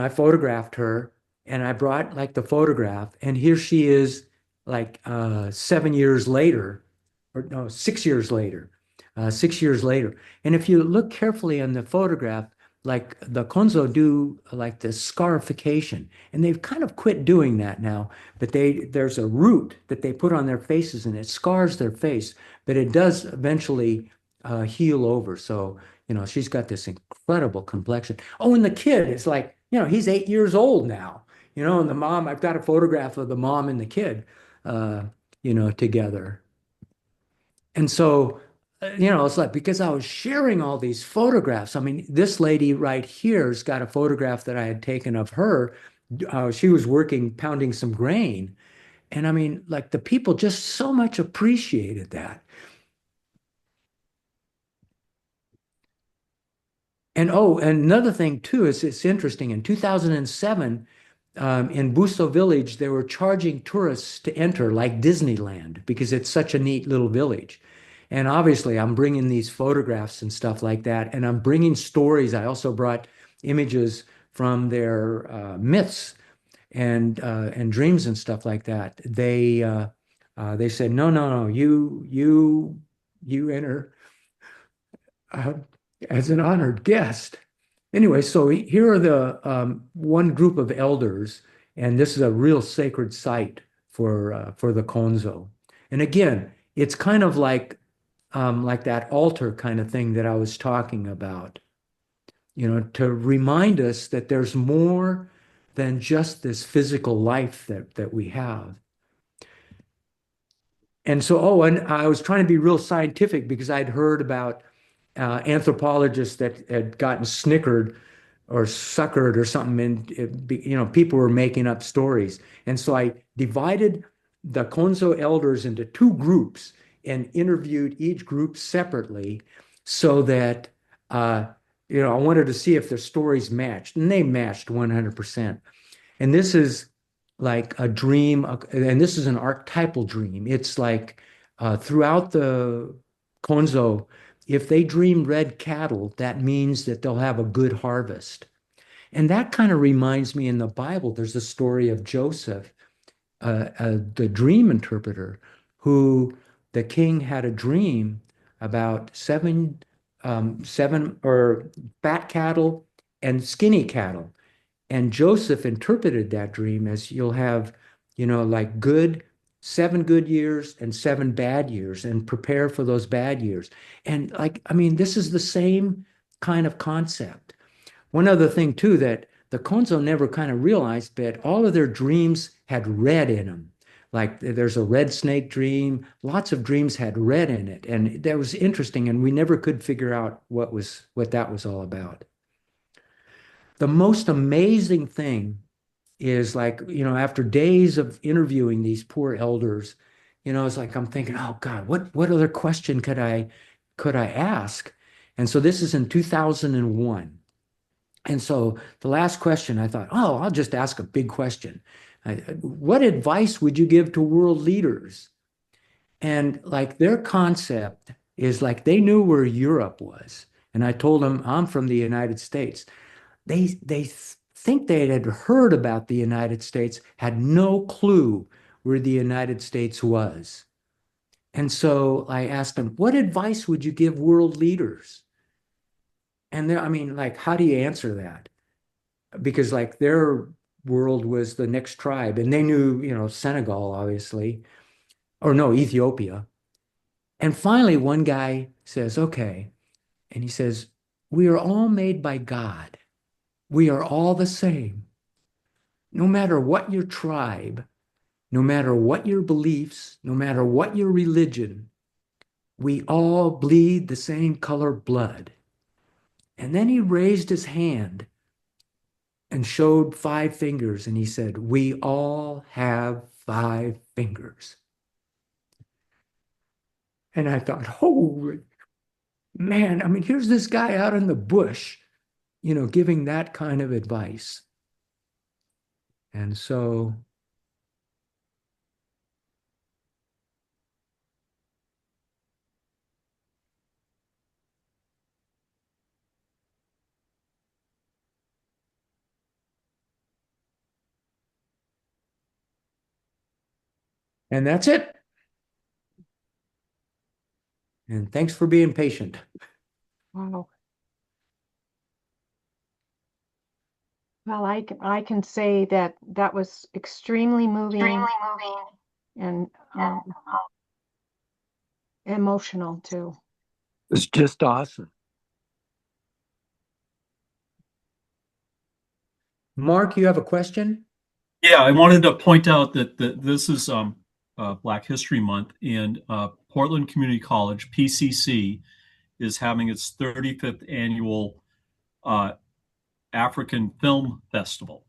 photographed her and I brought like the photograph. And here she is like 7 years later, or no, 6 years later, 6 years later. And if you look carefully on the photograph, like the Konzo do like the scarification, and they've kind of quit doing that now, but there's a root that they put on their faces and it scars their face, but it does eventually heal over. So, she's got this incredible complexion. Oh, and the kid is like, he's 8 years old now, and the mom, I've got a photograph of the mom and the kid, together. And so, it's like because I was sharing all these photographs. I mean, this lady right here's got a photograph that I had taken of her. She was working, pounding some grain. And I mean, like the people just so much appreciated that. And oh, and another thing too is it's interesting. In 2007, in Busto Village, they were charging tourists to enter, like Disneyland, because it's such a neat little village. And obviously, I'm bringing these photographs and stuff like that, and I'm bringing stories. I also brought images from their myths and dreams and stuff like that. They said, no, no, no, you enter uh, as an honored guest. Anyway, so here are the one group of elders, and this is a real sacred site for the Konzo. And again, it's kind of like that altar kind of thing that I was talking about, to remind us that there's more than just this physical life that we have. And so, oh, and I was trying to be real scientific because I'd heard about anthropologists that had gotten snickered or suckered or something, and people were making up stories. And so I divided the Konzo elders into two groups and interviewed each group separately so that I wanted to see if their stories matched, and they matched 100%. And this is like a dream, and this is an archetypal dream. It's like throughout the Konzo, if they dream red cattle, that means that they'll have a good harvest. And that kind of reminds me in the Bible, there's a story of Joseph, the dream interpreter, who the king had a dream about seven or fat cattle and skinny cattle. And Joseph interpreted that dream as you'll have, like 7 good years and 7 bad years, and prepare for those bad years. And this is the same kind of concept. One other thing too that the Konzo never kind of realized, but all of their dreams had red in them. Like there's a red snake dream, lots of dreams had red in it. And that was interesting. And we never could figure out what that was all about. The most amazing thing is after days of interviewing these poor elders, it's like I'm thinking, oh God, what other question could I ask? And so this is in 2001. And so the last question, I thought, oh, I'll just ask a big question. What advice would you give to world leaders? And their concept is they knew where Europe was. And I told them I'm from the United States. They think they had heard about the United States, had no clue where the United States was. And so I asked them, what advice would you give world leaders? And how do you answer that? Because their world was the next tribe, and they knew, Senegal, obviously, or no, Ethiopia. And finally, one guy says, okay. And he says, we are all made by God. We are all the same. no matter what your tribe, no matter what your beliefs, no matter what your religion, we all bleed the same color blood. And then he raised his hand and showed 5 fingers, and he said, we all have 5 fingers. And I thought, holy man, I mean, here's this guy out in the bush, giving that kind of advice. And so and that's it. And thanks for being patient. Wow. Well, I can say that that was extremely moving and emotional too. It's just awesome. Mark, you have a question? Yeah, I wanted to point out that this is Black History Month, and Portland Community College, PCC, is having its 35th annual African Film Festival.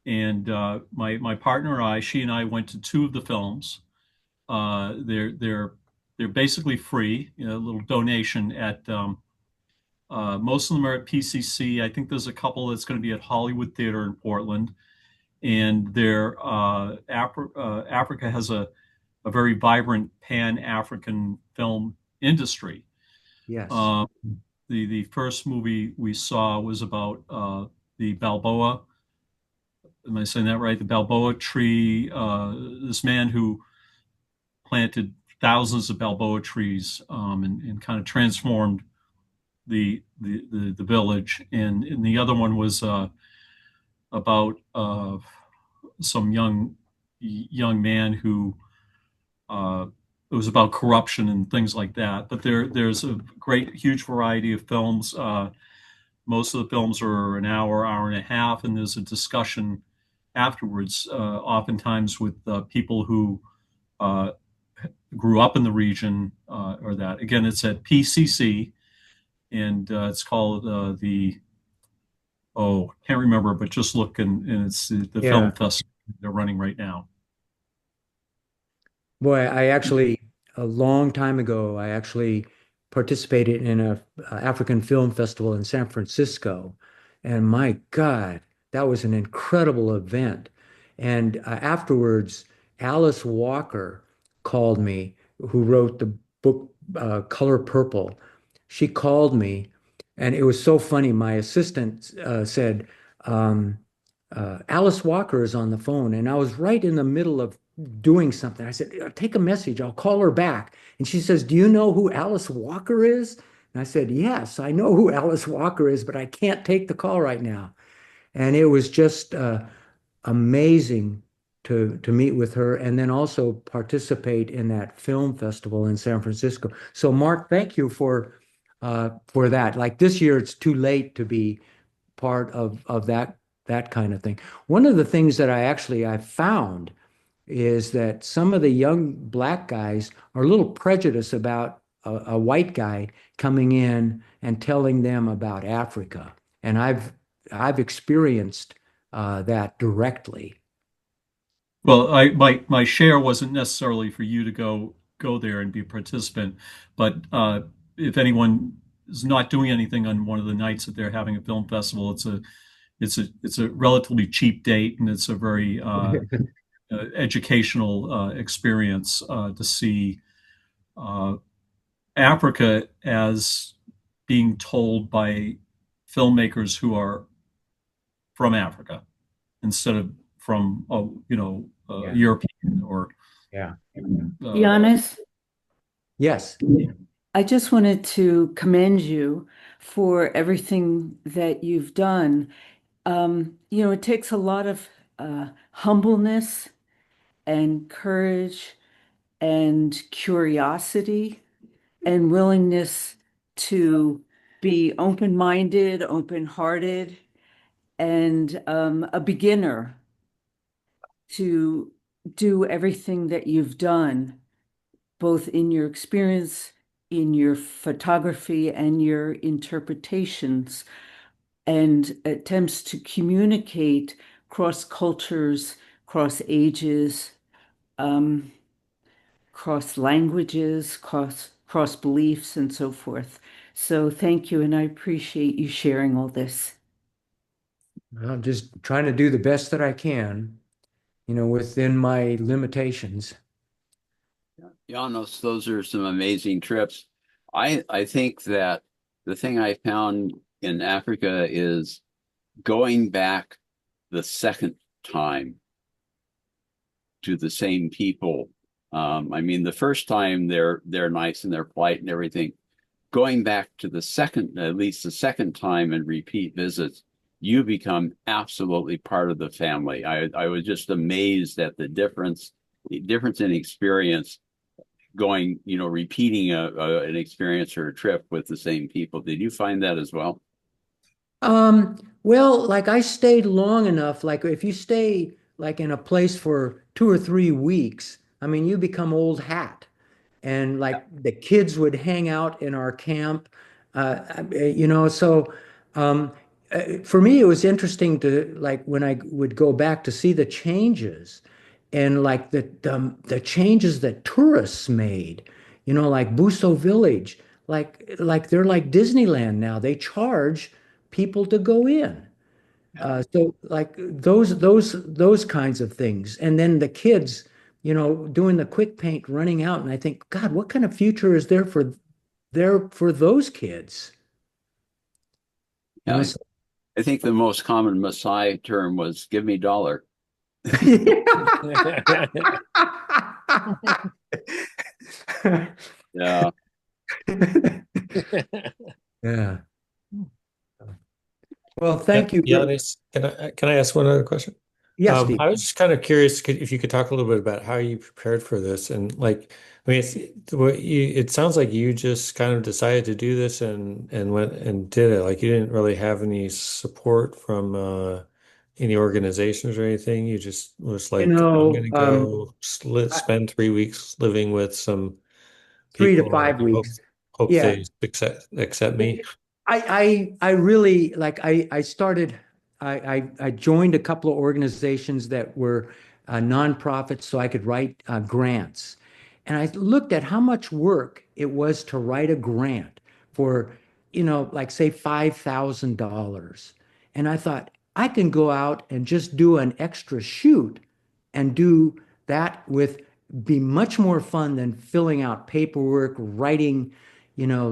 And my partner and I, she and I went to 2 of the films. They're basically free, a little donation at most of them are at PCC. I think there's a couple that's going to be at Hollywood Theater in Portland. And Africa has a very vibrant Pan-African film industry. Yes. The first movie we saw was about the Balboa. Am I saying that right? The Balboa tree. This man who planted thousands of Balboa trees and kind of transformed the village. And the other one was about some young man who it was about corruption and things like that. But there's a huge variety of films. Most of the films are an hour and a half, and there's a discussion afterwards, oftentimes with people who grew up in the region or that. Again, it's at PCC, and it's called can't remember, but just look, and it's the film festival they're running right now. Boy, a long time ago, I actually participated in a African film festival in San Francisco. And my God, that was an incredible event. And afterwards, Alice Walker called me, who wrote the book Color Purple. She called me, and it was so funny. My assistant said, Alice Walker is on the phone. And I was right in the middle of doing something. I said, take a message. I'll call her back. And she says, do you know who Alice Walker is? And I said, yes, I know who Alice Walker is, but I can't take the call right now. And it was just amazing to meet with her and then also participate in that film festival in San Francisco. So Mark, thank you for that. Like this year, it's too late to be part of that kind of thing. One of the things that I found is that some of the young Black guys are a little prejudiced about a white guy coming in and telling them about Africa. And I've experienced that directly. Well, my share wasn't necessarily for you to go there and be a participant, but if anyone is not doing anything on one of the nights that they're having a film festival, it's a relatively cheap date, and it's a very educational experience to see Africa as being told by filmmakers who are from Africa instead of from European or Janis, Yes. I just wanted to commend you for everything that you've done. It takes a lot of humbleness and courage and curiosity and willingness to be open-minded, open-hearted, and a beginner to do everything that you've done, both in your experience, in your photography, and your interpretations, and attempts to communicate cross cultures, cross ages, cross languages, cross beliefs, and so forth. So thank you, and I appreciate you sharing all this. I'm just trying to do the best that I can, within my limitations. Janos, those are some amazing trips. I think that the thing I found in Africa is going back the second time to the same people. I mean, the first time they're nice and they're polite and everything. Going back to the second, at least the second time, and repeat visits, you become absolutely part of the family. I was just amazed at the difference in experience going, repeating an experience or a trip with the same people. Did you find that as well? Well, like I stayed long enough, like if you stay like in a place for 2 or 3 weeks, I mean, you become old hat. And like the kids would hang out in our camp, so for me, it was interesting to like when I would go back to see the changes and like the changes that tourists made, like Busso Village, like they're like Disneyland now. They charge people to go in. So like those kinds of things. And then the kids, doing the quick paint, running out, and I think, God, what kind of future is there for those kids? You know, Yeah, so- I think the most common Maasai term was "give me dollar." Yeah. Yeah. Well, thank you. Giannis, can I ask one other question? Yes, Steve. I was just kind of curious if you could talk a little bit about how you prepared for this and like, I mean, it sounds like you just kind of decided to do this and went and did it. Like you didn't really have any support from any organizations or anything. You just was You like, I'm know, gonna go I- spend 3 weeks living with some 3 to 5 people and weeks. hope Yeah. they accept me. I really like I started I joined a couple of organizations that were nonprofits so I could write grants. And I looked at how much work it was to write a grant for, like say $5,000. And I thought I can go out and just do an extra shoot and do that with be much more fun than filling out paperwork, writing,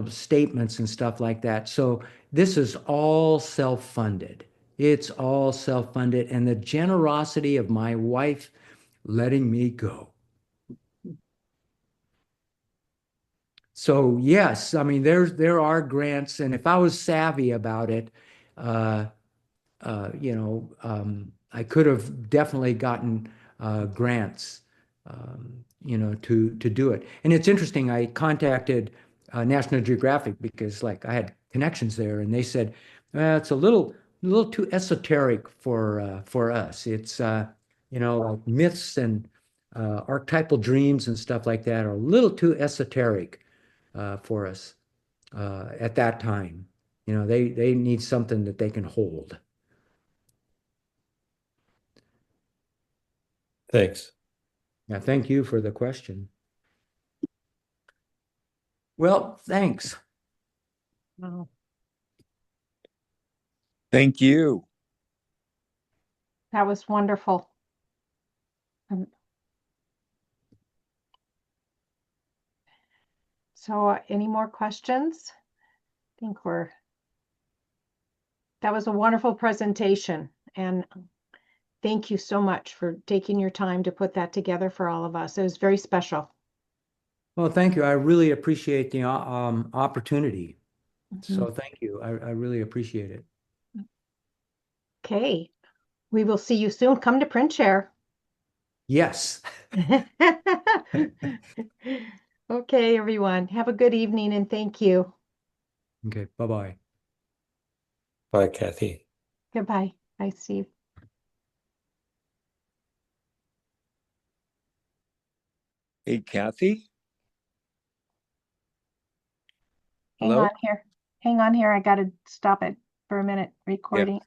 statements and stuff like that. So this is all self-funded. It's all self-funded, and the generosity of my wife letting me go. So yes, I mean there are grants, and if I was savvy about it, uh, I could have definitely gotten grants, to do it. And it's interesting. I contacted National Geographic because, like, I had connections there, and they said it's a little too esoteric for us. It's like myths and archetypal dreams and stuff like that are a little too esoteric for us at that time. They need something that they can hold. Thanks. Yeah, thank you for the question. Well, thanks. Wow. Thank you. That was wonderful. So any more questions? I think that was a wonderful presentation, and thank you so much for taking your time to put that together for all of us. It was very special. Well, thank you. I really appreciate the opportunity. So Mhm. thank you. I really appreciate it. Okay, we will see you soon. Come to print share. Yes. Okay, everyone. Have a good evening and thank you. Okay. Bye-bye. Bye, Kathy. Goodbye. Bye, Steve. Hey, Kathy? Hang Hello? on here. Hang on here. I got to stop it for a minute Yeah. recording.